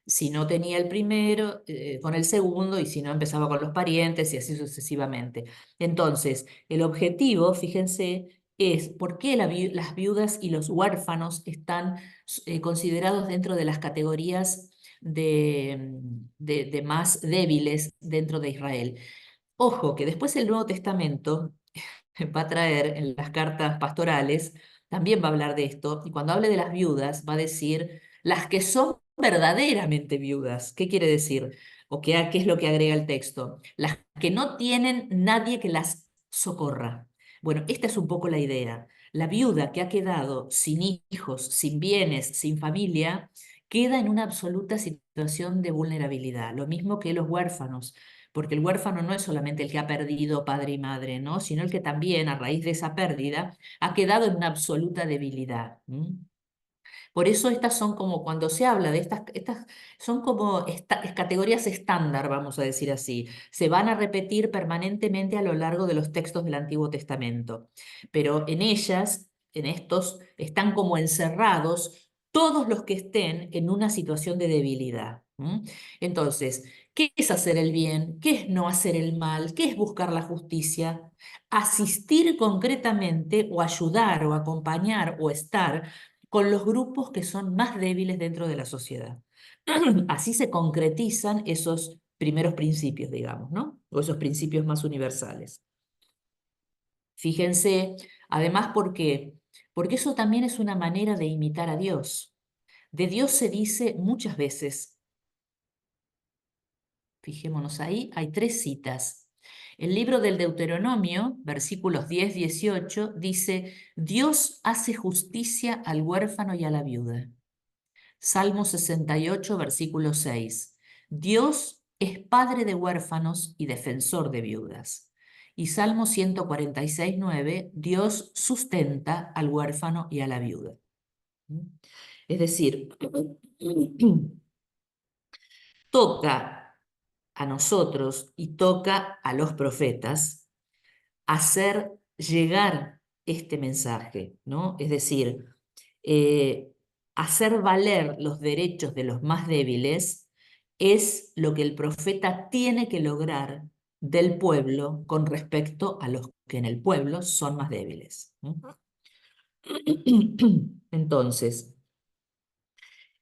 Si no tenía el primero, con el segundo, y si no empezaba con los parientes y así sucesivamente. Entonces, el objetivo, fíjense, es por qué las viudas y los huérfanos están considerados dentro de las categorías de más débiles dentro de Israel. Ojo, que después el Nuevo Testamento va a traer en las cartas pastorales, también va a hablar de esto, y cuando hable de las viudas va a decir las que son verdaderamente viudas. ¿Qué quiere decir? ¿Qué es lo que agrega el texto? Las que no tienen nadie que las socorra. Bueno, esta es un poco la idea. La viuda que ha quedado sin hijos, sin bienes, sin familia, queda en una absoluta situación de vulnerabilidad, lo mismo que los huérfanos, porque el huérfano no es solamente el que ha perdido padre y madre, ¿no? Sino el que también, a raíz de esa pérdida, ha quedado en una absoluta debilidad. Por eso estas son como, cuando se habla de estas son como categorías estándar, vamos a decir así. Se van a repetir permanentemente a lo largo de los textos del Antiguo Testamento. Pero en ellas, en estos, están como encerrados todos los que estén en una situación de debilidad. ¿Mm? Entonces, ¿qué es hacer el bien? ¿Qué es no hacer el mal? ¿Qué es buscar la justicia? Asistir concretamente o ayudar o acompañar o estar con los grupos que son más débiles dentro de la sociedad. Así se concretizan esos primeros principios, digamos, ¿no? O esos principios más universales. Fíjense, además, ¿por qué? Porque eso también es una manera de imitar a Dios. De Dios se dice muchas veces, fijémonos ahí, hay 3 citas. El libro del Deuteronomio, versículos 10-18, dice, Dios hace justicia al huérfano y a la viuda. Salmo 68, versículo 6, Dios es padre de huérfanos y defensor de viudas. Y Salmo 146, 9, Dios sustenta al huérfano y a la viuda. Es decir, toca a nosotros y toca a los profetas hacer llegar este mensaje, ¿no? Es decir, hacer valer los derechos de los más débiles es lo que el profeta tiene que lograr del pueblo con respecto a los que en el pueblo son más débiles, ¿no? Entonces,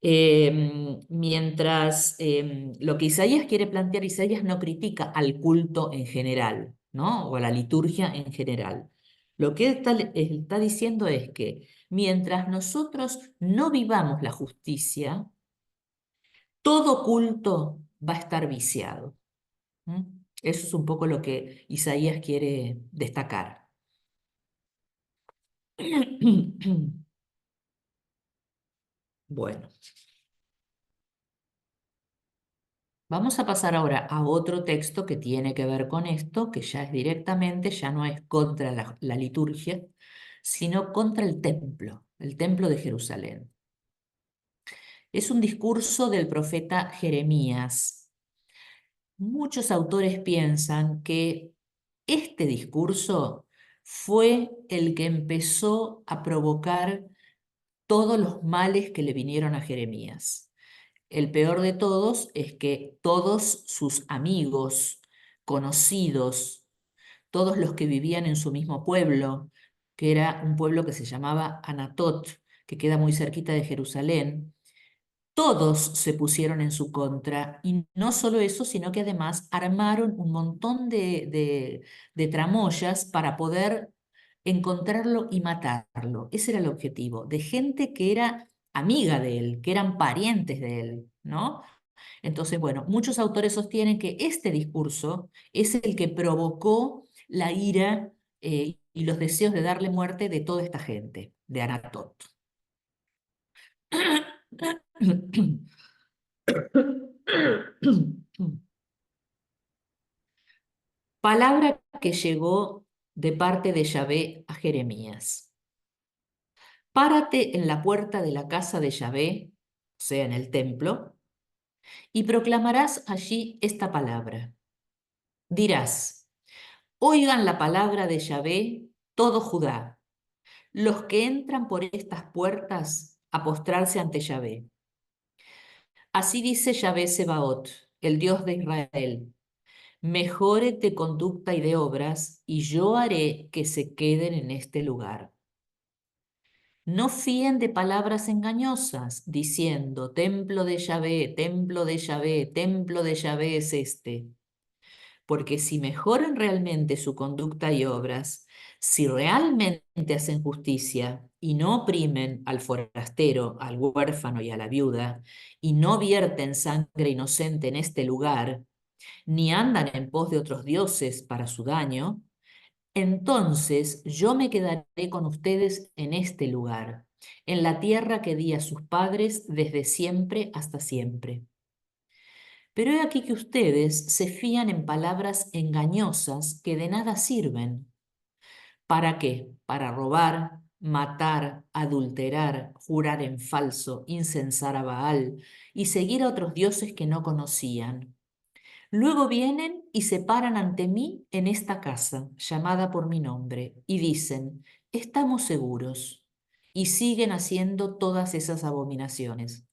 mientras lo que Isaías quiere plantear, Isaías no critica al culto en general, ¿no? O a la liturgia en general. Lo que está diciendo es que mientras nosotros no vivamos la justicia, todo culto va a estar viciado. ¿Mm? Eso es un poco lo que Isaías quiere destacar. Bueno. Vamos a pasar ahora a otro texto que tiene que ver con esto, que ya es directamente, ya no es contra la liturgia, sino contra el templo de Jerusalén. Es un discurso del profeta Jeremías. Muchos autores piensan que este discurso fue el que empezó a provocar todos los males que le vinieron a Jeremías. El peor de todos es que todos sus amigos, conocidos, todos los que vivían en su mismo pueblo, que era un pueblo que se llamaba Anatot, que queda muy cerquita de Jerusalén, todos se pusieron en su contra. Y no solo eso, sino que además armaron un montón de tramoyas para poder encontrarlo y matarlo. Ese era el objetivo, de gente que era amiga de él, que eran parientes de él, ¿no? Entonces, bueno, muchos autores sostienen que este discurso es el que provocó la ira y los deseos de darle muerte de toda esta gente, de Anatot. Palabra que llegó de parte de Yahvé a Jeremías. Párate en la puerta de la casa de Yahvé, o sea, en el templo, y proclamarás allí esta palabra. Dirás, oigan la palabra de Yahvé, todo Judá, los que entran por estas puertas a postrarse ante Yahvé. Así dice Yahvé Sebaot, el Dios de Israel. Mejore de conducta y de obras, y yo haré que se queden en este lugar. No fíen de palabras engañosas, diciendo, templo de Yahvé, templo de Yahvé, templo de Yahvé es este. Porque si mejoran realmente su conducta y obras, si realmente hacen justicia y no oprimen al forastero, al huérfano y a la viuda, y no vierten sangre inocente en este lugar, ni andan en pos de otros dioses para su daño, entonces yo me quedaré con ustedes en este lugar, en la tierra que di a sus padres desde siempre hasta siempre. Pero he aquí que ustedes se fían en palabras engañosas que de nada sirven. ¿Para qué? Para robar, matar, adulterar, jurar en falso, incensar a Baal y seguir a otros dioses que no conocían. Luego vienen y se paran ante mí en esta casa, llamada por mi nombre, y dicen, estamos seguros, y siguen haciendo todas esas abominaciones.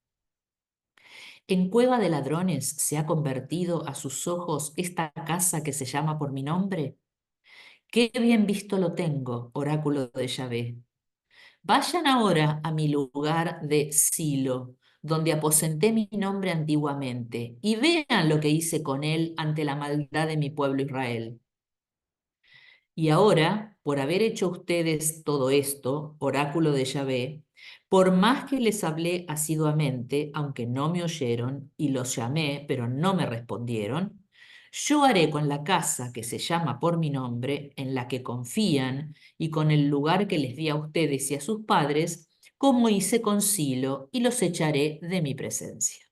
En cueva de ladrones se ha convertido a sus ojos esta casa que se llama por mi nombre. Qué bien visto lo tengo, oráculo de Yahvé. Vayan ahora a mi lugar de Silo, donde aposenté mi nombre antiguamente, y vean lo que hice con él ante la maldad de mi pueblo Israel. Y ahora, por haber hecho ustedes todo esto, oráculo de Yahvé, por más que les hablé asiduamente, aunque no me oyeron, y los llamé, pero no me respondieron, yo haré con la casa que se llama por mi nombre, en la que confían, y con el lugar que les di a ustedes y a sus padres, como hice con Silo, y los echaré de mi presencia.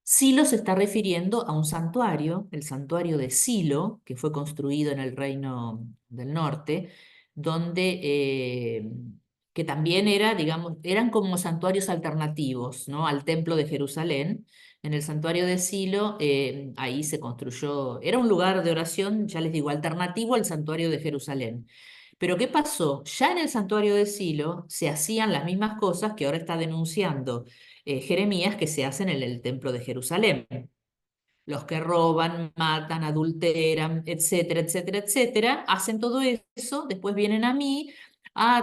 Silo se está refiriendo a un santuario, el santuario de Silo, que fue construido en el Reino del Norte, donde, que también era, digamos, eran como santuarios alternativos, ¿no? Al Templo de Jerusalén. En el santuario de Silo, ahí se construyó, era un lugar de oración, ya les digo, alternativo al santuario de Jerusalén. Pero ¿qué pasó? Ya en el santuario de Silo se hacían las mismas cosas que ahora está denunciando Jeremías que se hacen en el templo de Jerusalén. Los que roban, matan, adulteran, etcétera, etcétera, etcétera, hacen todo eso, después vienen a mí,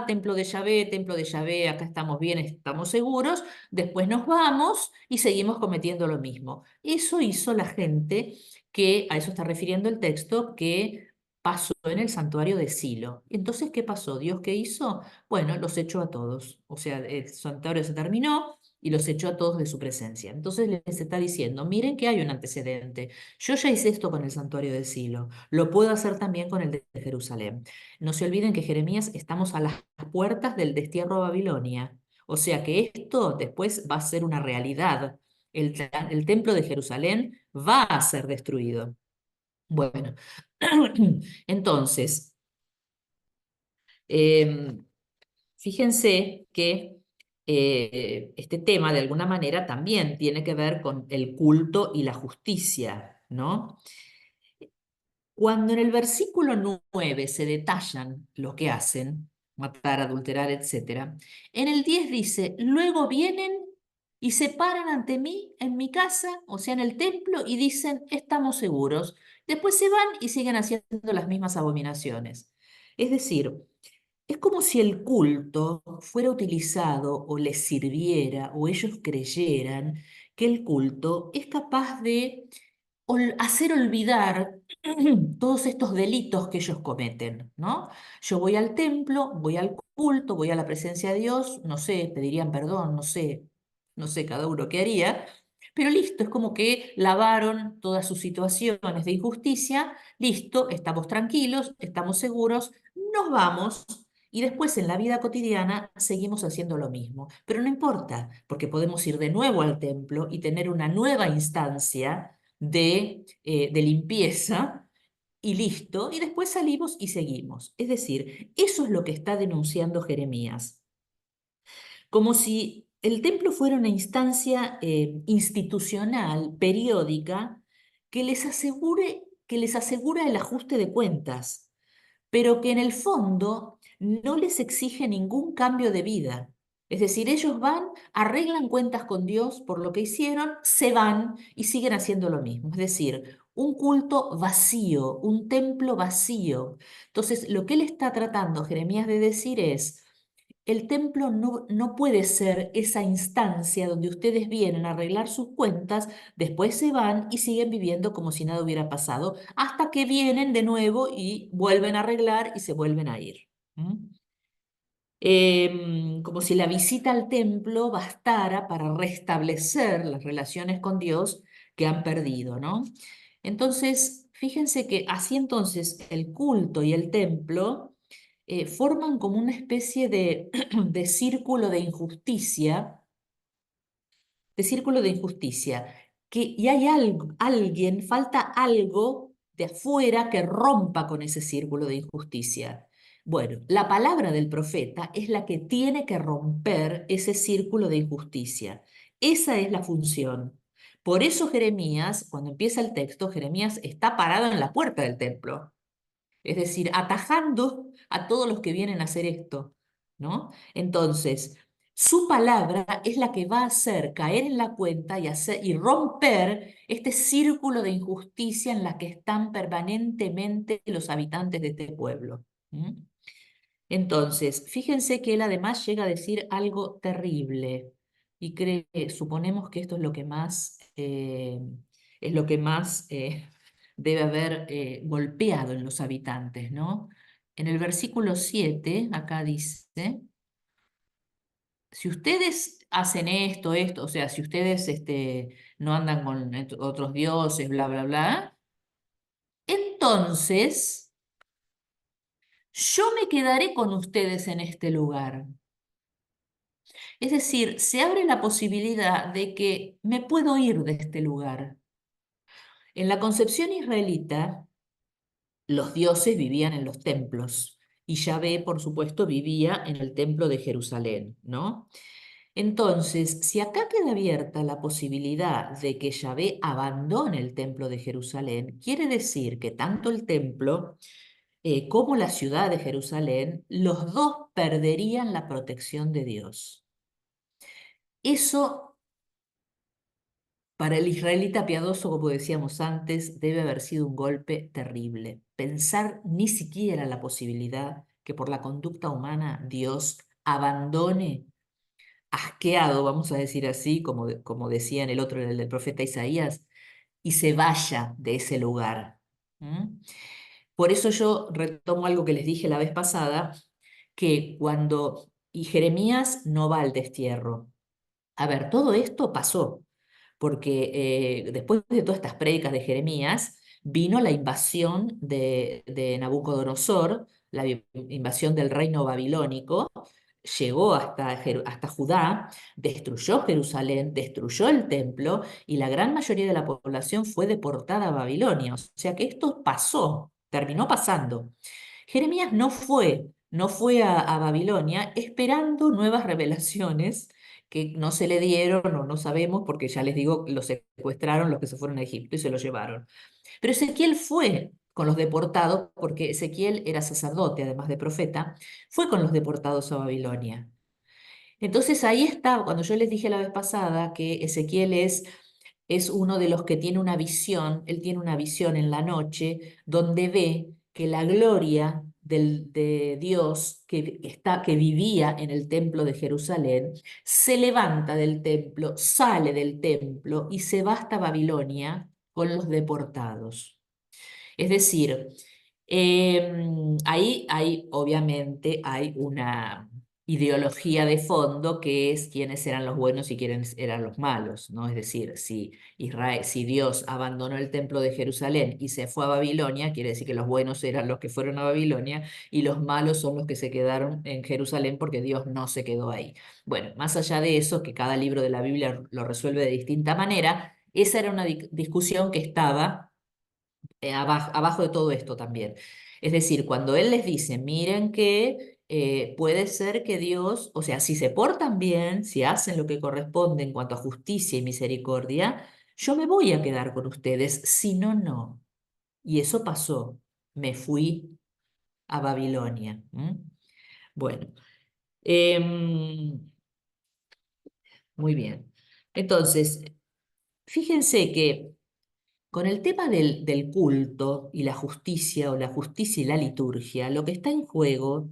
templo de Yahvé, acá estamos bien, estamos seguros, después nos vamos y seguimos cometiendo lo mismo. Eso hizo la gente que, a eso está refiriendo el texto, que pasó en el santuario de Silo. Entonces, ¿qué pasó? ¿Dios qué hizo? Bueno, los echó a todos. O sea, el santuario se terminó y los echó a todos de su presencia. Entonces les está diciendo, miren que hay un antecedente. Yo ya hice esto con el santuario de Silo, lo puedo hacer también con el de Jerusalén. No se olviden que Jeremías estamos a las puertas del destierro a Babilonia. O sea que esto después va a ser una realidad. El templo de Jerusalén va a ser destruido. Bueno, entonces, em, fíjense que este tema de alguna manera también tiene que ver con el culto y la justicia, ¿no? Cuando en el versículo 9 se detallan lo que hacen, matar, adulterar, etc., en el 10 dice, luego vienen y se paran ante mí en mi casa, o sea, en el templo, y dicen, estamos seguros. Después se van y siguen haciendo las mismas abominaciones. Es decir, es como si el culto fuera utilizado o les sirviera o ellos creyeran que el culto es capaz de hacer olvidar todos estos delitos que ellos cometen, ¿no? Yo voy al templo, voy al culto, voy a la presencia de Dios, no sé, pedirían perdón, no sé cada uno qué haría, pero listo, es como que lavaron todas sus situaciones de injusticia, listo, estamos tranquilos, estamos seguros, nos vamos. Y después en la vida cotidiana seguimos haciendo lo mismo. Pero no importa, porque podemos ir de nuevo al templo y tener una nueva instancia de limpieza y listo, y después salimos y seguimos. Es decir, eso es lo que está denunciando Jeremías. Como si el templo fuera una instancia institucional, periódica, que les asegura el ajuste de cuentas, pero que en el fondo no les exige ningún cambio de vida. Es decir, ellos van, arreglan cuentas con Dios por lo que hicieron, se van y siguen haciendo lo mismo. Es decir, un culto vacío, un templo vacío. Entonces, lo que él está tratando, Jeremías, de decir es, el templo no puede ser esa instancia donde ustedes vienen a arreglar sus cuentas, después se van y siguen viviendo como si nada hubiera pasado, hasta que vienen de nuevo y vuelven a arreglar y se vuelven a ir. ¿Mm? Como si la visita al templo bastara para restablecer las relaciones con Dios que han perdido, ¿no? Entonces, fíjense que así entonces el culto y el templo forman como una especie de círculo de injusticia, y hay alguien, falta algo de afuera que rompa con ese círculo de injusticia. Bueno, la palabra del profeta es la que tiene que romper ese círculo de injusticia. Esa es la función. Por eso Jeremías, cuando empieza el texto, Jeremías está parado en la puerta del templo, es decir, atajando a todos los que vienen a hacer esto, ¿no? Entonces, Su palabra es la que va a hacer caer en la cuenta y romper este círculo de injusticia en la que están permanentemente los habitantes de este pueblo. ¿Mm? Entonces, fíjense que él además llega a decir algo terrible y suponemos que esto es lo que más debe haber golpeado en los habitantes, ¿no? En el versículo 7, acá dice, si ustedes hacen esto, o sea, si ustedes no andan con otros dioses, bla, bla, bla, entonces yo me quedaré con ustedes en este lugar. Es decir, se abre la posibilidad de que me puedo ir de este lugar. En la concepción israelita, los dioses vivían en los templos y Yahvé, por supuesto, vivía en el templo de Jerusalén, ¿no? Entonces, si acá queda abierta la posibilidad de que Yahvé abandone el templo de Jerusalén, quiere decir que tanto el templo como la ciudad de Jerusalén, los dos perderían la protección de Dios. Eso, para el israelita piadoso, como decíamos antes, debe haber sido un golpe terrible. Pensar ni siquiera la posibilidad que por la conducta humana Dios abandone, asqueado, vamos a decir así, como decía en el otro, el del profeta Isaías, y se vaya de ese lugar. ¿Mm? Por eso yo retomo algo que les dije la vez pasada, que y Jeremías no va al destierro. A ver, todo esto pasó, porque después de todas estas prédicas de Jeremías, vino la invasión de Nabucodonosor, invasión del reino babilónico, llegó hasta Judá, destruyó Jerusalén, destruyó el templo, y la gran mayoría de la población fue deportada a Babilonia. O sea que esto pasó, terminó pasando. Jeremías no fue a Babilonia esperando nuevas revelaciones que no se le dieron o no sabemos, porque ya les digo, lo secuestraron los que se fueron a Egipto y se lo llevaron. Pero Ezequiel fue con los deportados, porque Ezequiel era sacerdote, además de profeta, fue con los deportados a Babilonia. Entonces ahí está, cuando yo les dije la vez pasada que Ezequiel es uno de los que tiene una visión, él tiene una visión en la noche donde ve que la gloria de Dios que vivía en el templo de Jerusalén se levanta del templo, sale del templo y se va hasta Babilonia con los deportados. Es decir, ahí obviamente hay una ideología de fondo que es quiénes eran los buenos y quiénes eran los malos, ¿no? Es decir, si Dios abandonó el templo de Jerusalén y se fue a Babilonia, quiere decir que los buenos eran los que fueron a Babilonia y los malos son los que se quedaron en Jerusalén porque Dios no se quedó ahí. Bueno, más allá de eso, que cada libro de la Biblia lo resuelve de distinta manera, esa era una discusión que estaba abajo de todo esto también. Es decir, cuando él les dice, miren que puede ser que Dios, o sea, si se portan bien, si hacen lo que corresponde en cuanto a justicia y misericordia, yo me voy a quedar con ustedes, si no, no. Y eso pasó. Me fui a Babilonia. ¿Mm? Bueno, em, muy bien. Entonces, fíjense que con el tema del culto y la justicia, o la justicia y la liturgia, lo que está en juego,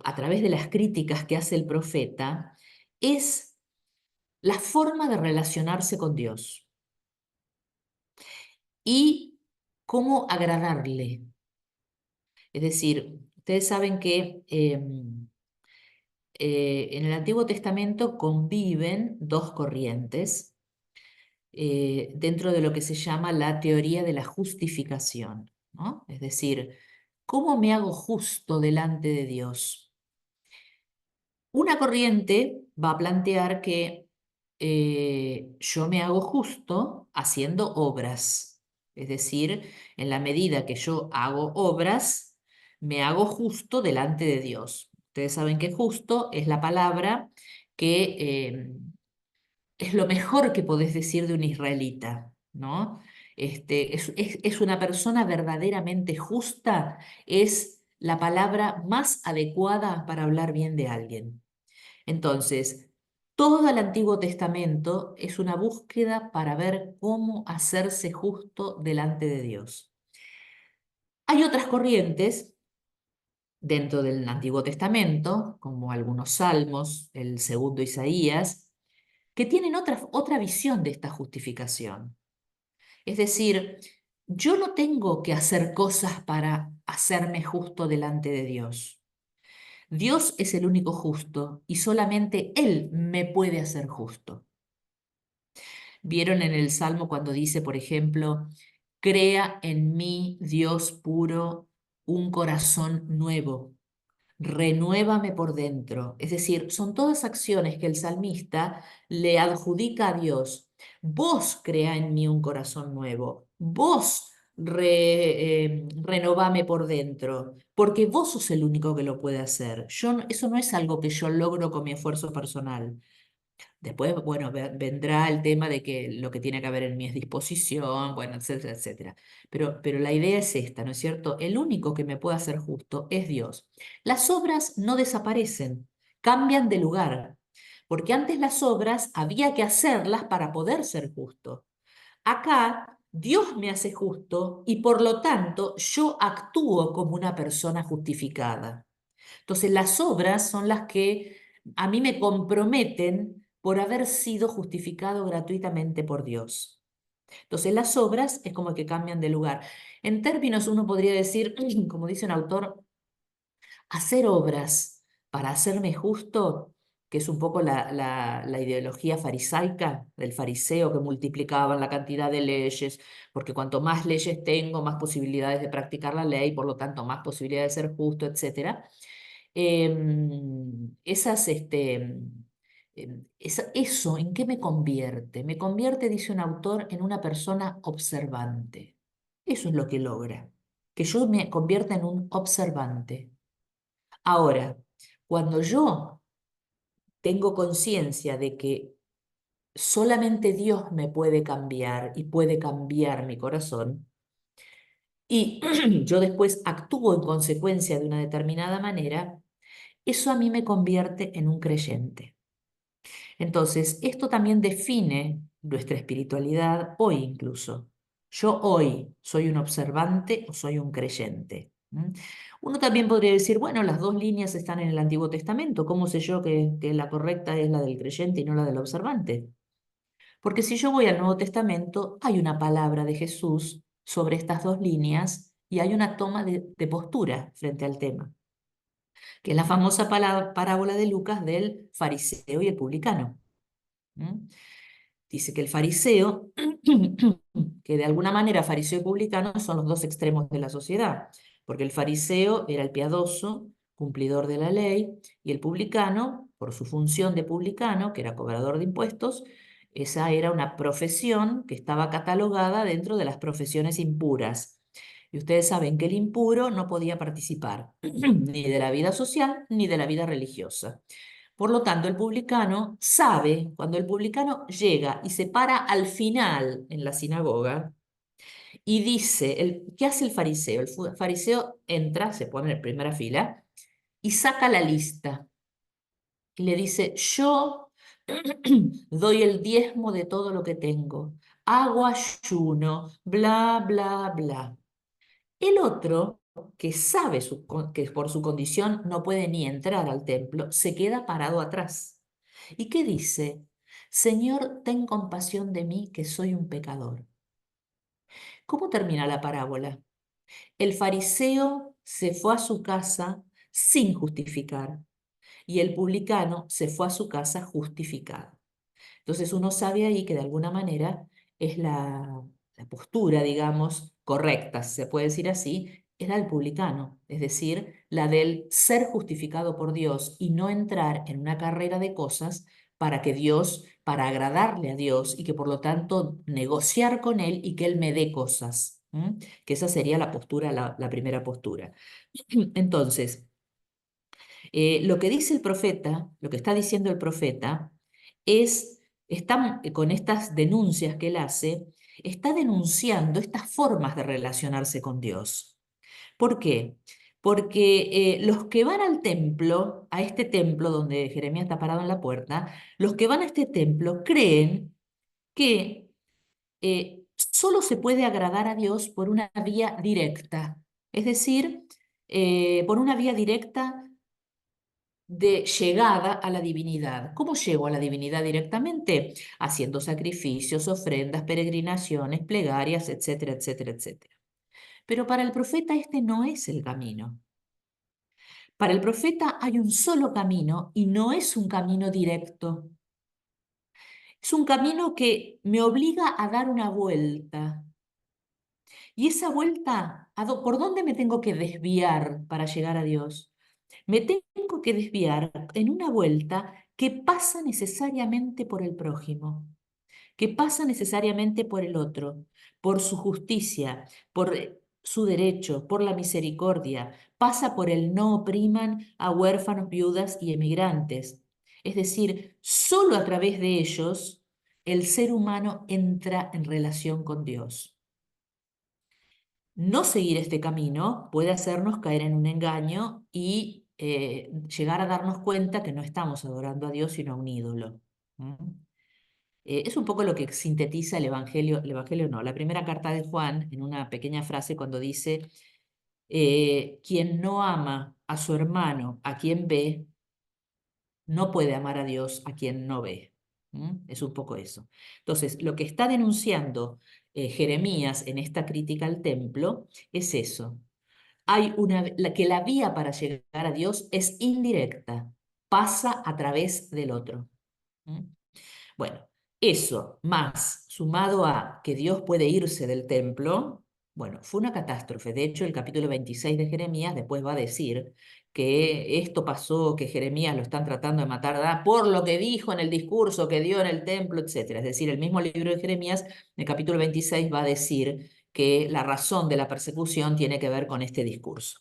a través de las críticas que hace el profeta, es la forma de relacionarse con Dios y cómo agradarle. Es decir, ustedes saben que en el Antiguo Testamento conviven dos corrientes dentro de lo que se llama la teoría de la justificación, ¿no? Es decir, ¿cómo me hago justo delante de Dios? Una corriente va a plantear que yo me hago justo haciendo obras, es decir, en la medida que yo hago obras, me hago justo delante de Dios. Ustedes saben que justo es la palabra que es lo mejor que podés decir de un israelita, ¿no? Es una persona verdaderamente justa, es la palabra más adecuada para hablar bien de alguien. Entonces, todo el Antiguo Testamento es una búsqueda para ver cómo hacerse justo delante de Dios. Hay otras corrientes dentro del Antiguo Testamento, como algunos salmos, el segundo Isaías, que tienen otra visión de esta justificación. Es decir, yo no tengo que hacer cosas para hacerme justo delante de Dios. Dios es el único justo y solamente Él me puede hacer justo. ¿Vieron en el Salmo cuando dice, por ejemplo, crea en mí, Dios puro, un corazón nuevo? Renuévame por dentro. Es decir, son todas acciones que el salmista le adjudica a Dios. Vos crea en mí un corazón nuevo. Vos renovame por dentro, porque vos sos el único que lo puede hacer. Eso no es algo que yo logro con mi esfuerzo personal. Después, bueno, vendrá el tema de que lo que tiene que haber en mí es disposición, bueno, etcétera, etcétera. Pero la idea es esta, ¿no es cierto? El único que me puede hacer justo es Dios. Las obras no desaparecen, cambian de lugar, porque antes las obras había que hacerlas para poder ser justo. Acá Dios me hace justo y por lo tanto yo actúo como una persona justificada. Entonces, las obras son las que a mí me comprometen por haber sido justificado gratuitamente por Dios. Entonces, las obras es como que cambian de lugar. En términos, uno podría decir, como dice un autor, hacer obras para hacerme justo, que es un poco la ideología farisaica del fariseo que multiplicaban la cantidad de leyes, porque cuanto más leyes tengo, más posibilidades de practicar la ley, por lo tanto, más posibilidades de ser justo, etcétera. Eso, ¿en qué me convierte? Me convierte, dice un autor, en una persona observante. Eso es lo que logra, que yo me convierta en un observante. Ahora, cuando yo tengo conciencia de que solamente Dios me puede cambiar y puede cambiar mi corazón, y yo después actúo en consecuencia de una determinada manera, eso a mí me convierte en un creyente. Entonces, esto también define nuestra espiritualidad hoy incluso. Yo hoy soy un observante o soy un creyente. Uno también podría decir, bueno, las dos líneas están en el Antiguo Testamento. ¿Cómo sé yo que la correcta es la del creyente y no la del observante? Porque si yo voy al Nuevo Testamento, hay una palabra de Jesús sobre estas dos líneas y hay una toma de postura frente al tema, que es la famosa parábola de Lucas del fariseo y el publicano. ¿Mm? Dice que el fariseo, que de alguna manera fariseo y publicano son los dos extremos de la sociedad, porque el fariseo era el piadoso, cumplidor de la ley, y el publicano, por su función de publicano, que era cobrador de impuestos, esa era una profesión que estaba catalogada dentro de las profesiones impuras. Y ustedes saben que el impuro no podía participar ni de la vida social ni de la vida religiosa. Por lo tanto, el publicano sabe, cuando el publicano llega y se para al final en la sinagoga y dice, ¿qué hace el fariseo? El fariseo entra, se pone en primera fila y saca la lista y le dice, yo doy el diezmo de todo lo que tengo, hago ayuno, bla, bla, bla. El otro, que sabe que por su condición no puede ni entrar al templo, se queda parado atrás. ¿Y qué dice? Señor, ten compasión de mí, que soy un pecador. ¿Cómo termina la parábola? El fariseo se fue a su casa sin justificar y el publicano se fue a su casa justificado. Entonces uno sabe ahí que de alguna manera es la postura, digamos, correcta, si se puede decir así, es la del publicano, es decir, la del ser justificado por Dios y no entrar en una carrera de cosas para que Dios, para agradarle a Dios y que por lo tanto negociar con Él y que Él me dé cosas. Que esa sería la postura, la primera postura. Entonces, lo que dice el profeta, lo que está diciendo el profeta, con estas denuncias que él hace, está denunciando estas formas de relacionarse con Dios. ¿Por qué? porque los que van al templo, a este templo donde Jeremías está parado en la puerta, los que van a este templo creen que solo se puede agradar a Dios por una vía directa, es decir, por una vía directa de llegada a la divinidad. ¿Cómo llego a la divinidad directamente? Haciendo sacrificios, ofrendas, peregrinaciones, plegarias, etcétera, etcétera, etcétera. Pero para el profeta este no es el camino. Para el profeta hay un solo camino y no es un camino directo. Es un camino que me obliga a dar una vuelta. Y esa vuelta, ¿por dónde me tengo que desviar para llegar a Dios? Me tengo que desviar en una vuelta que pasa necesariamente por el prójimo, que pasa necesariamente por el otro, por su justicia, por su derecho, por la misericordia, pasa por el no opriman a huérfanos, viudas y emigrantes. Es decir, solo a través de ellos el ser humano entra en relación con Dios. No seguir este camino puede hacernos caer en un engaño y llegar a darnos cuenta que no estamos adorando a Dios, sino a un ídolo. ¿Mm? Es un poco lo que sintetiza el Evangelio no, la primera carta de Juan, en una pequeña frase cuando dice, quien no ama a su hermano, a quien ve, no puede amar a Dios a quien no ve. ¿Mm? Es un poco eso. Entonces, lo que está denunciando Jeremías en esta crítica al templo es eso. Que la vía para llegar a Dios es indirecta, pasa a través del otro. ¿Mm? Bueno, eso más sumado a que Dios puede irse del templo, bueno, fue una catástrofe. De hecho, el capítulo 26 de Jeremías después va a decir que esto pasó, que Jeremías lo están tratando de matar por lo que dijo en el discurso que dio en el templo, etcétera. Es decir, el mismo libro de Jeremías, en el capítulo 26, va a decir que la razón de la persecución tiene que ver con este discurso.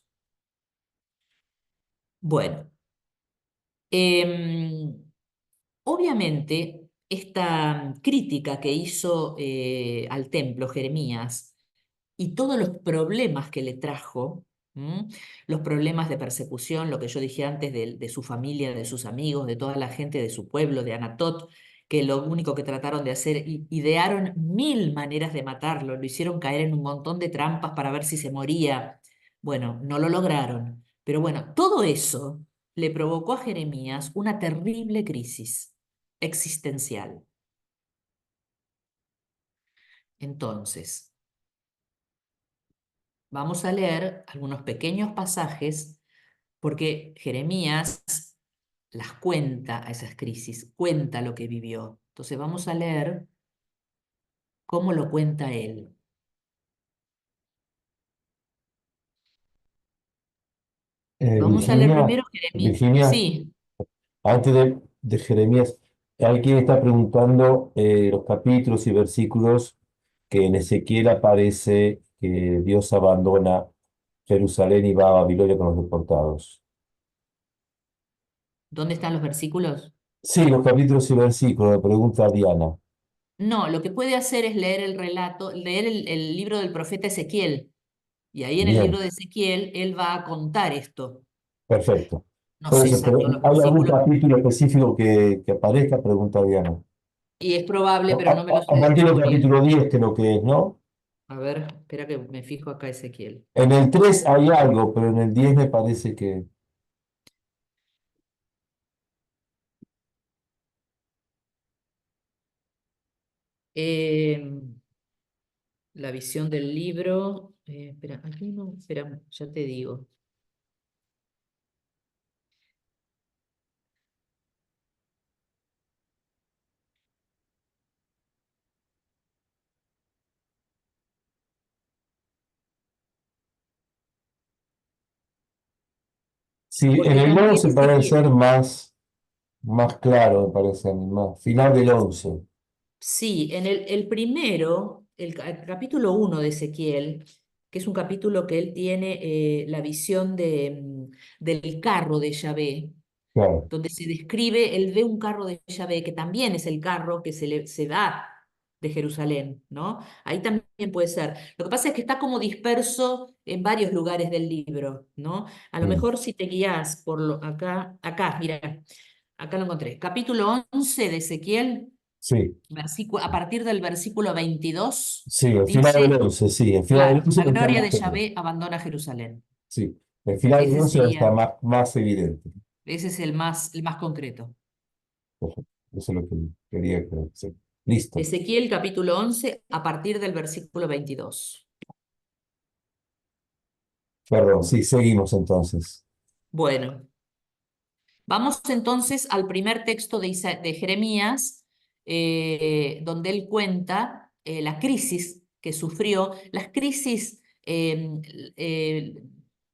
Bueno, obviamente, esta crítica que hizo al templo Jeremías y todos los problemas que le trajo, ¿m? Los problemas de persecución, lo que yo dije antes de su familia, de sus amigos, de toda la gente de su pueblo, de Anatot, que lo único que trataron de hacer, idearon mil maneras de matarlo, lo hicieron caer en un montón de trampas para ver si se moría. Bueno, no lo lograron. Pero bueno, todo eso le provocó a Jeremías una terrible crisis existencial. Entonces, vamos a leer algunos pequeños pasajes porque Jeremías las cuenta a esas crisis, cuenta lo que vivió. Entonces vamos a leer cómo lo cuenta él. Vamos a leer Virginia, primero Jeremías. Virginia, Sí, antes de Jeremías, alguien está preguntando los capítulos y versículos que en Ezequiel aparece que Dios abandona Jerusalén y va a Babilonia con los deportados. ¿dónde están los versículos? Sí, los capítulos y versículos, me pregunta Diana. No, lo que puede hacer es leer el relato, leer el libro del profeta Ezequiel. Y ahí en el libro Bien, de Ezequiel, él va a contar esto. perfecto. No Por sé eso, pero exacto los ¿hay algún versículos, capítulo específico que aparezca? Pregunta Diana. y es probable, pero no me lo sé A decir partir del muy bien. capítulo 10 creo que es, ¿no? A ver, espera que me fijo acá Ezequiel. En el 3 hay algo, pero en el 10 me parece que... Eh, la visión del libro. Espera, aquí no, espera, ya te digo. Sí, en Porque el también 11 parece ser más claro, me parece a mí, más. Final del 11. sí, en el primero, el capítulo 1 de Ezequiel, que es un capítulo que él tiene la visión del carro de Yahvé, Claro. donde se describe, él ve un carro de Yahvé, que también es el carro que se da, de Jerusalén, ¿no? Ahí también puede ser. Lo que pasa es que está como disperso en varios lugares del libro, ¿no? A lo Mm. mejor si te guías por acá, mira, acá lo encontré. Capítulo 11 de Ezequiel, Sí, a partir del versículo 22, sí, el final del dice, 11, sí, el final del claro, 11 la está gloria más de claro. Yahvé abandona Jerusalén. Sí, el final del Ese 11 está sería, más evidente. ese es el más concreto. Perfecto. Eso es lo que quería que sí. Listo. Ezequiel capítulo 11 a partir del versículo 22. Perdón, sí, seguimos entonces. Bueno, vamos entonces al primer texto de Jeremías, donde él cuenta la crisis que sufrió, las crisis eh,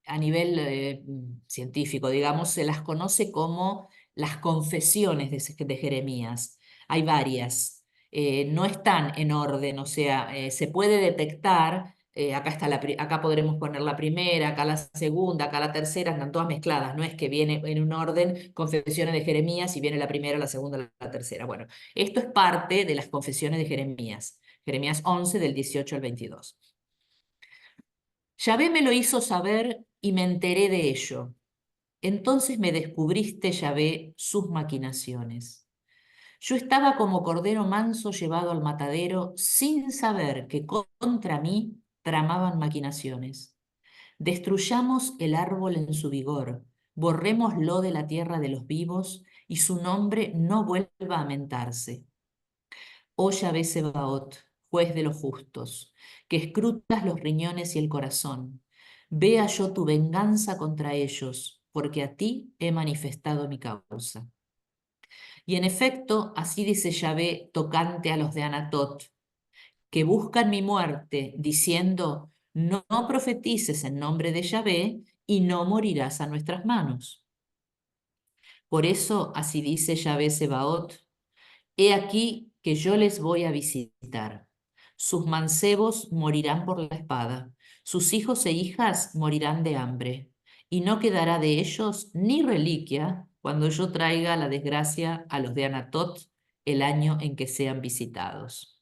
a nivel científico, digamos, se las conoce como las confesiones de Jeremías. Hay varias, no están en orden, o sea, se puede detectar. Acá está acá podremos poner la primera, acá la segunda, acá la tercera, están todas mezcladas, no es que viene en un orden confesiones de Jeremías y viene la primera, la segunda, la tercera. Bueno, esto es parte de las confesiones de Jeremías, Jeremías 11 del 18 al 22. Yahvé me lo hizo saber y me enteré de ello. Entonces me descubriste, Yahvé, sus maquinaciones. Yo estaba como cordero manso llevado al matadero sin saber que contra mí tramaban maquinaciones. Destruyamos el árbol en su vigor, borrémoslo de la tierra de los vivos y su nombre no vuelva a mentarse. Oh Yahvé Sebaot, juez de los justos, que escrutas los riñones y el corazón, vea yo tu venganza contra ellos, porque a ti he manifestado mi causa. Y en efecto, así dice Yahvé tocante a los de Anatot, que buscan mi muerte, diciendo, no profetices en nombre de Yahvé y no morirás a nuestras manos. Por eso, así dice Yahvé Sebaot, he aquí que yo les voy a visitar. Sus mancebos morirán por la espada, sus hijos e hijas morirán de hambre, y no quedará de ellos ni reliquia cuando yo traiga la desgracia a los de Anatot el año en que sean visitados.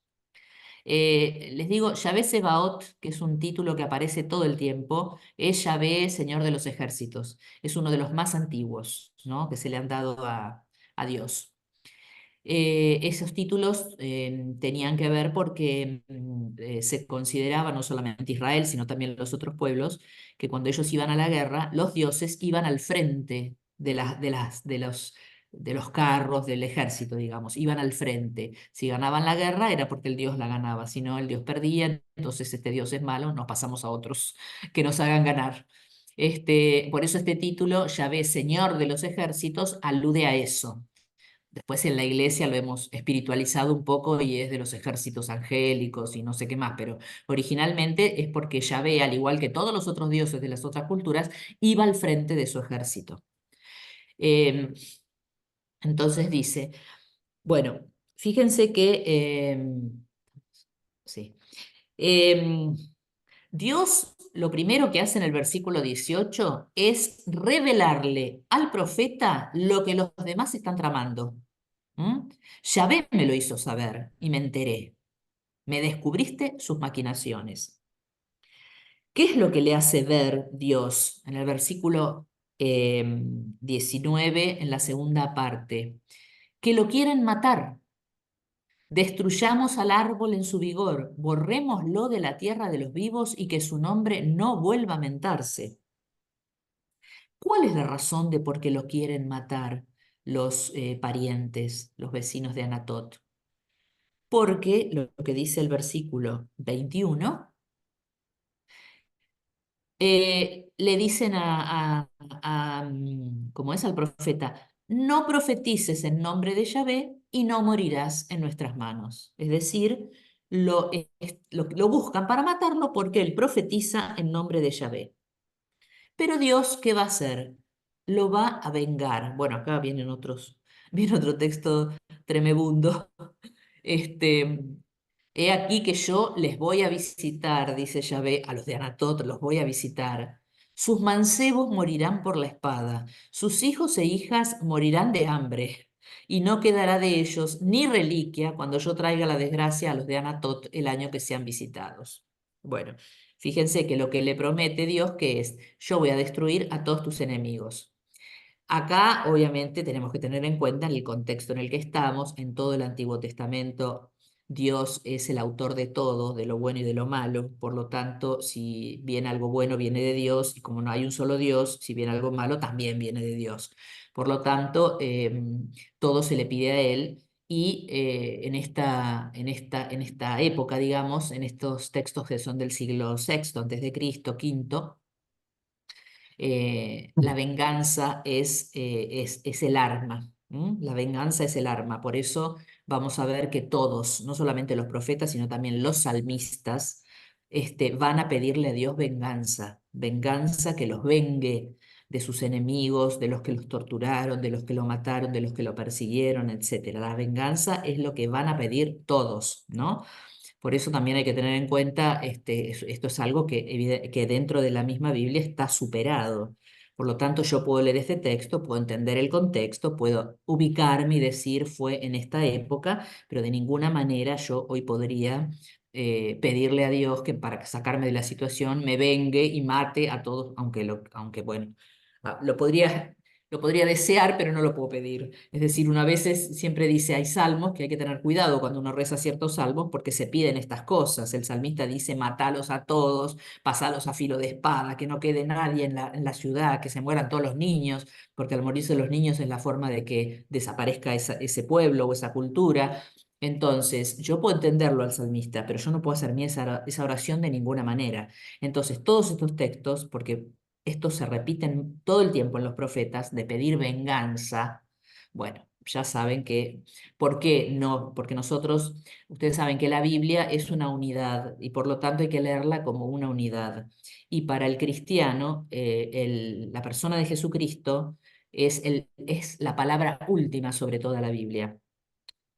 Les digo, Yahvé Sebaot, que es un título que aparece todo el tiempo, es Yahvé, Señor de los ejércitos. Es uno de los más antiguos, ¿no?, que se le han dado a Dios. Esos títulos tenían que ver porque se consideraba no solamente Israel, sino también los otros pueblos, que cuando ellos iban a la guerra, los dioses iban al frente de los carros, del ejército, digamos, iban al frente. Si ganaban la guerra era porque el dios la ganaba, si no, el dios perdía, entonces este dios es malo, nos pasamos a otros que nos hagan ganar. Por eso este título, Yahvé, Señor de los ejércitos, alude a eso. Después en la iglesia lo hemos espiritualizado un poco y es de los ejércitos angélicos y no sé qué más, pero originalmente es porque Yahvé, al igual que todos los otros dioses de las otras culturas, iba al frente de su ejército. Eh, entonces dice, bueno, fíjense que, sí, eh, Dios lo primero que hace en el versículo 18 es revelarle al profeta lo que los demás están tramando. ¿Mm? Yahvé me lo hizo saber y me enteré. Me descubriste sus maquinaciones. ¿Qué es lo que le hace ver Dios? En el versículo 19, en la segunda parte, que lo quieren matar. Destruyamos al árbol en su vigor, borrémoslo de la tierra de los vivos y que su nombre no vuelva a mentarse. ¿Cuál es la razón de por qué lo quieren matar los parientes, los vecinos de Anatot? Porque lo que dice el versículo 21, le dicen como es al profeta, no profetices en nombre de Yahvé y no morirás en nuestras manos. Es decir, lo buscan para matarlo porque él profetiza en nombre de Yahvé. Pero Dios, ¿qué va a hacer? Lo va a vengar. Bueno, acá viene otro texto tremebundo. Este, He aquí que yo les voy a visitar, dice Yahvé, a los de Anatot los voy a visitar. Sus mancebos morirán por la espada, sus hijos e hijas morirán de hambre, y no quedará de ellos ni reliquia cuando yo traiga la desgracia a los de Anatot el año que sean visitados. Bueno, fíjense que lo que le promete Dios que es, yo voy a destruir a todos tus enemigos. Acá, obviamente, tenemos que tener en cuenta el contexto en el que estamos. En todo el Antiguo Testamento, Dios es el autor de todo, de lo bueno y de lo malo. Por lo tanto, si viene algo bueno, viene de Dios, y como no hay un solo Dios, si viene algo malo, también viene de Dios. Por lo tanto, todo se le pide a Él. Y en esta época, digamos, en estos textos que son del siglo sexto antes de Cristo, quinto, la venganza es el arma. La venganza es el arma. Por eso vamos a ver que todos, no solamente los profetas, sino también los salmistas, van a pedirle a Dios venganza. Venganza que los vengue de sus enemigos, de los que los torturaron, de los que lo mataron, de los que lo persiguieron, etcétera. La venganza es lo que van a pedir todos, ¿no? Por eso también hay que tener en cuenta, esto es algo que dentro de la misma Biblia está superado. Por lo tanto, yo puedo leer este texto, puedo entender el contexto, puedo ubicarme y decir fue en esta época, pero de ninguna manera yo hoy podría pedirle a Dios que para sacarme de la situación me vengue y mate a todos, aunque bueno, lo podría desear, pero no lo puedo pedir. Es decir, una vez siempre dice, hay salmos que hay que tener cuidado cuando uno reza ciertos salmos porque se piden estas cosas. El salmista dice, matalos a todos, pasalos a filo de espada, que no quede nadie en la ciudad, que se mueran todos los niños, porque al morirse los niños es la forma de que desaparezca ese pueblo o esa cultura. Entonces, yo puedo entenderlo al salmista, pero yo no puedo hacer esa oración de ninguna manera. Entonces, todos estos textos, porque estos se repiten todo el tiempo en los profetas, de pedir venganza. Bueno, ya saben que, ¿por qué no? Porque ustedes saben que la Biblia es una unidad y por lo tanto hay que leerla como una unidad. Y para el cristiano, la persona de Jesucristo es la palabra última sobre toda la Biblia.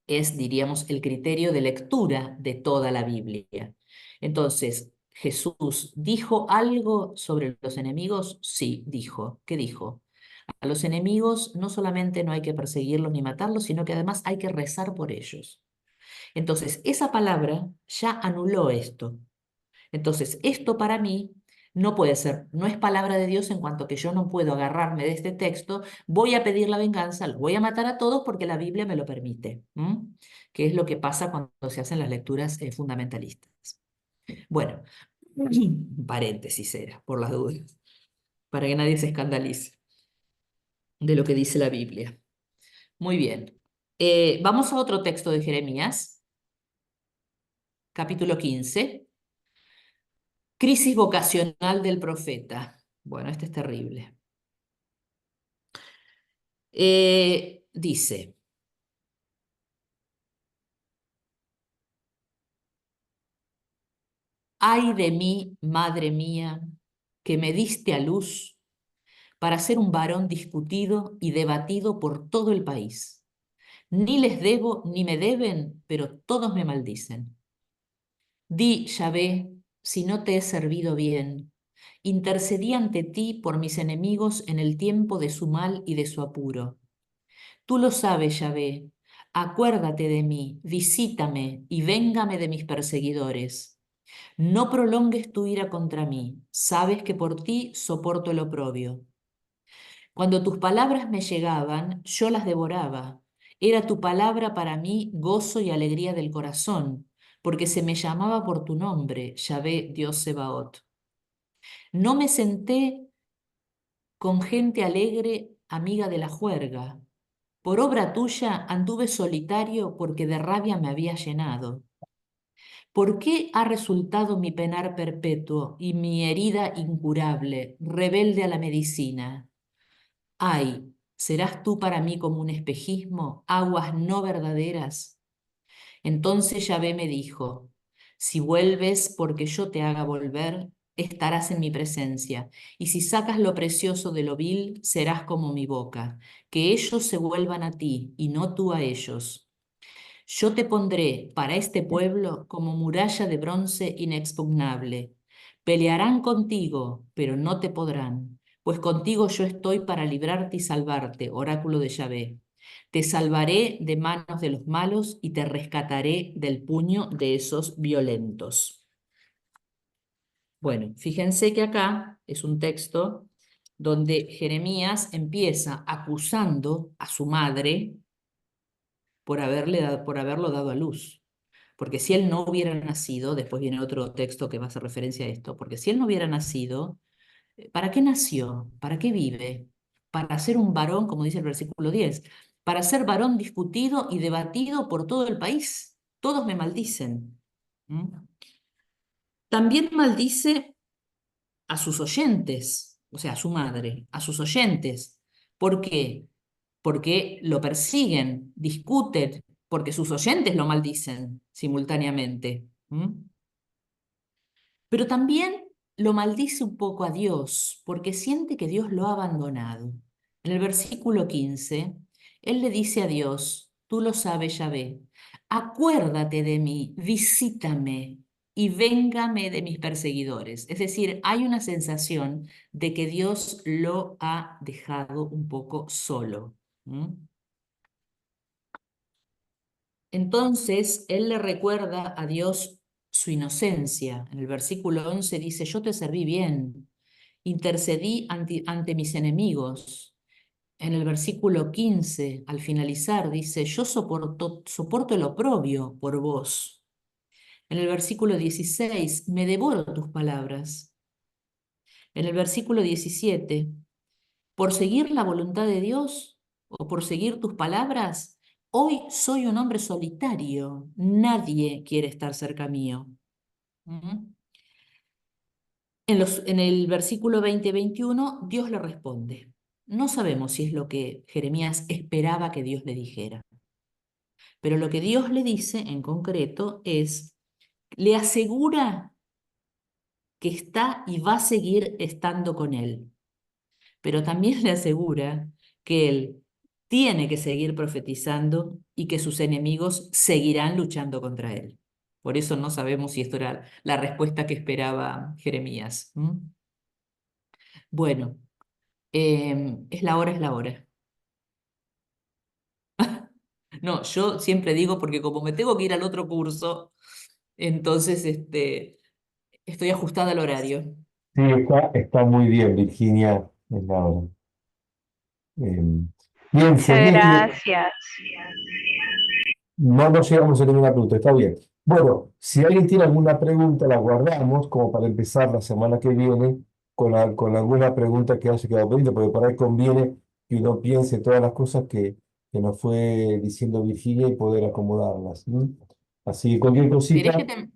Es, diríamos, el criterio de lectura de toda la Biblia. Entonces, ¿Jesús dijo algo sobre los enemigos? Sí, dijo. ¿Qué dijo? A los enemigos no solamente no hay que perseguirlos ni matarlos, sino que además hay que rezar por ellos. Entonces, esa palabra ya anuló esto. Entonces, esto para mí no puede ser, no es palabra de Dios en cuanto que yo no puedo agarrarme de este texto, voy a pedir la venganza, los voy a matar a todos porque la Biblia me lo permite, que es lo que pasa cuando se hacen las lecturas fundamentalistas. Bueno, paréntesis era, por las dudas, para que nadie se escandalice de lo que dice la Biblia. Muy bien. Vamos a otro texto de Jeremías, capítulo 15. Crisis vocacional del profeta. Bueno, este es terrible. Dice, ay de mí, madre mía, que me diste a luz para ser un varón discutido y debatido por todo el país. Ni les debo ni me deben, pero todos me maldicen. Di, Yahvé, si no te he servido bien. Intercedí ante ti por mis enemigos en el tiempo de su mal y de su apuro. Tú lo sabes, Yahvé. Acuérdate de mí, visítame y véngame de mis perseguidores. No prolongues tu ira contra mí. Sabes que por ti soporto el oprobio. Cuando tus palabras me llegaban, yo las devoraba. Era tu palabra para mí gozo y alegría del corazón, porque se me llamaba por tu nombre, Yahvé, Dios Sebaot. No me senté con gente alegre, amiga de la juerga. Por obra tuya anduve solitario porque de rabia me había llenado. ¿Por qué ha resultado mi penar perpetuo y mi herida incurable, rebelde a la medicina? Ay, ¿serás tú para mí como un espejismo, aguas no verdaderas? Entonces Yahvé me dijo, si vuelves porque yo te haga volver, estarás en mi presencia, y si sacas lo precioso de lo vil, serás como mi boca, que ellos se vuelvan a ti y no tú a ellos. Yo te pondré para este pueblo como muralla de bronce inexpugnable. Pelearán contigo, pero no te podrán, pues contigo yo estoy para librarte y salvarte, oráculo de Yahvé. Te salvaré de manos de los malos y te rescataré del puño de esos violentos. Bueno, fíjense que acá es un texto donde Jeremías empieza acusando a su madre por haberlo dado a luz. Porque si él no hubiera nacido, después viene otro texto que va a hacer referencia a esto, porque si él no hubiera nacido, ¿para qué nació? ¿Para qué vive? Para ser un varón, como dice el versículo 10, para ser varón discutido y debatido por todo el país. Todos me maldicen. ¿Mm? También maldice a sus oyentes, o sea, a su madre, a sus oyentes. ¿Por qué? Porque lo persiguen, discuten, porque sus oyentes lo maldicen simultáneamente. ¿Mm? Pero también lo maldice un poco a Dios, porque siente que Dios lo ha abandonado. En el versículo 15, él le dice a Dios, tú lo sabes, Yahvé, acuérdate de mí, visítame y véngame de mis perseguidores. Es decir, hay una sensación de que Dios lo ha dejado un poco solo. ¿Mm? Entonces, él le recuerda a Dios su inocencia. En el versículo 11 dice, yo te serví bien, intercedí ante mis enemigos. En el versículo 15, al finalizar, dice, yo soporto el oprobio por vos. En el versículo 16, me devoro tus palabras. En el versículo 17, por seguir la voluntad de Dios o por seguir tus palabras, hoy soy un hombre solitario, nadie quiere estar cerca mío. ¿Mm? En el versículo 20-21, Dios le responde. No sabemos si es lo que Jeremías esperaba que Dios le dijera, pero lo que Dios le dice en concreto es, le asegura que está y va a seguir estando con él, pero también le asegura que él tiene que seguir profetizando y que sus enemigos seguirán luchando contra él. Por eso no sabemos si esto era la respuesta que esperaba Jeremías. ¿Mm? Bueno, es la hora, es la hora. No, yo siempre digo, porque como me tengo que ir al otro curso, entonces estoy ajustada al horario. Sí, está muy bien, Virginia, es la hora. Bien, Muchas seguimos. gracias. No nos llegamos a ninguna pregunta, está bien. Bueno, si alguien tiene alguna pregunta, la guardamos como para empezar la semana que viene con alguna pregunta que haya quedado pendiente, porque por ahí conviene que uno piense todas las cosas que nos fue diciendo Virginia y poder acomodarlas. ¿M? Así que cualquier ¿Querés cosita, que te,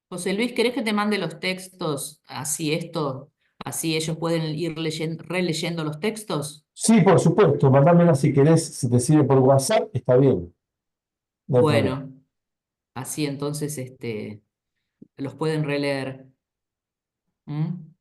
José Luis, querés que te mande los textos? Así ellos pueden ir releyendo los textos. sí, por supuesto, mandámela si querés, si te sirve por WhatsApp, está bien, no hay problema. Bueno, así entonces los pueden releer. ¿Mm?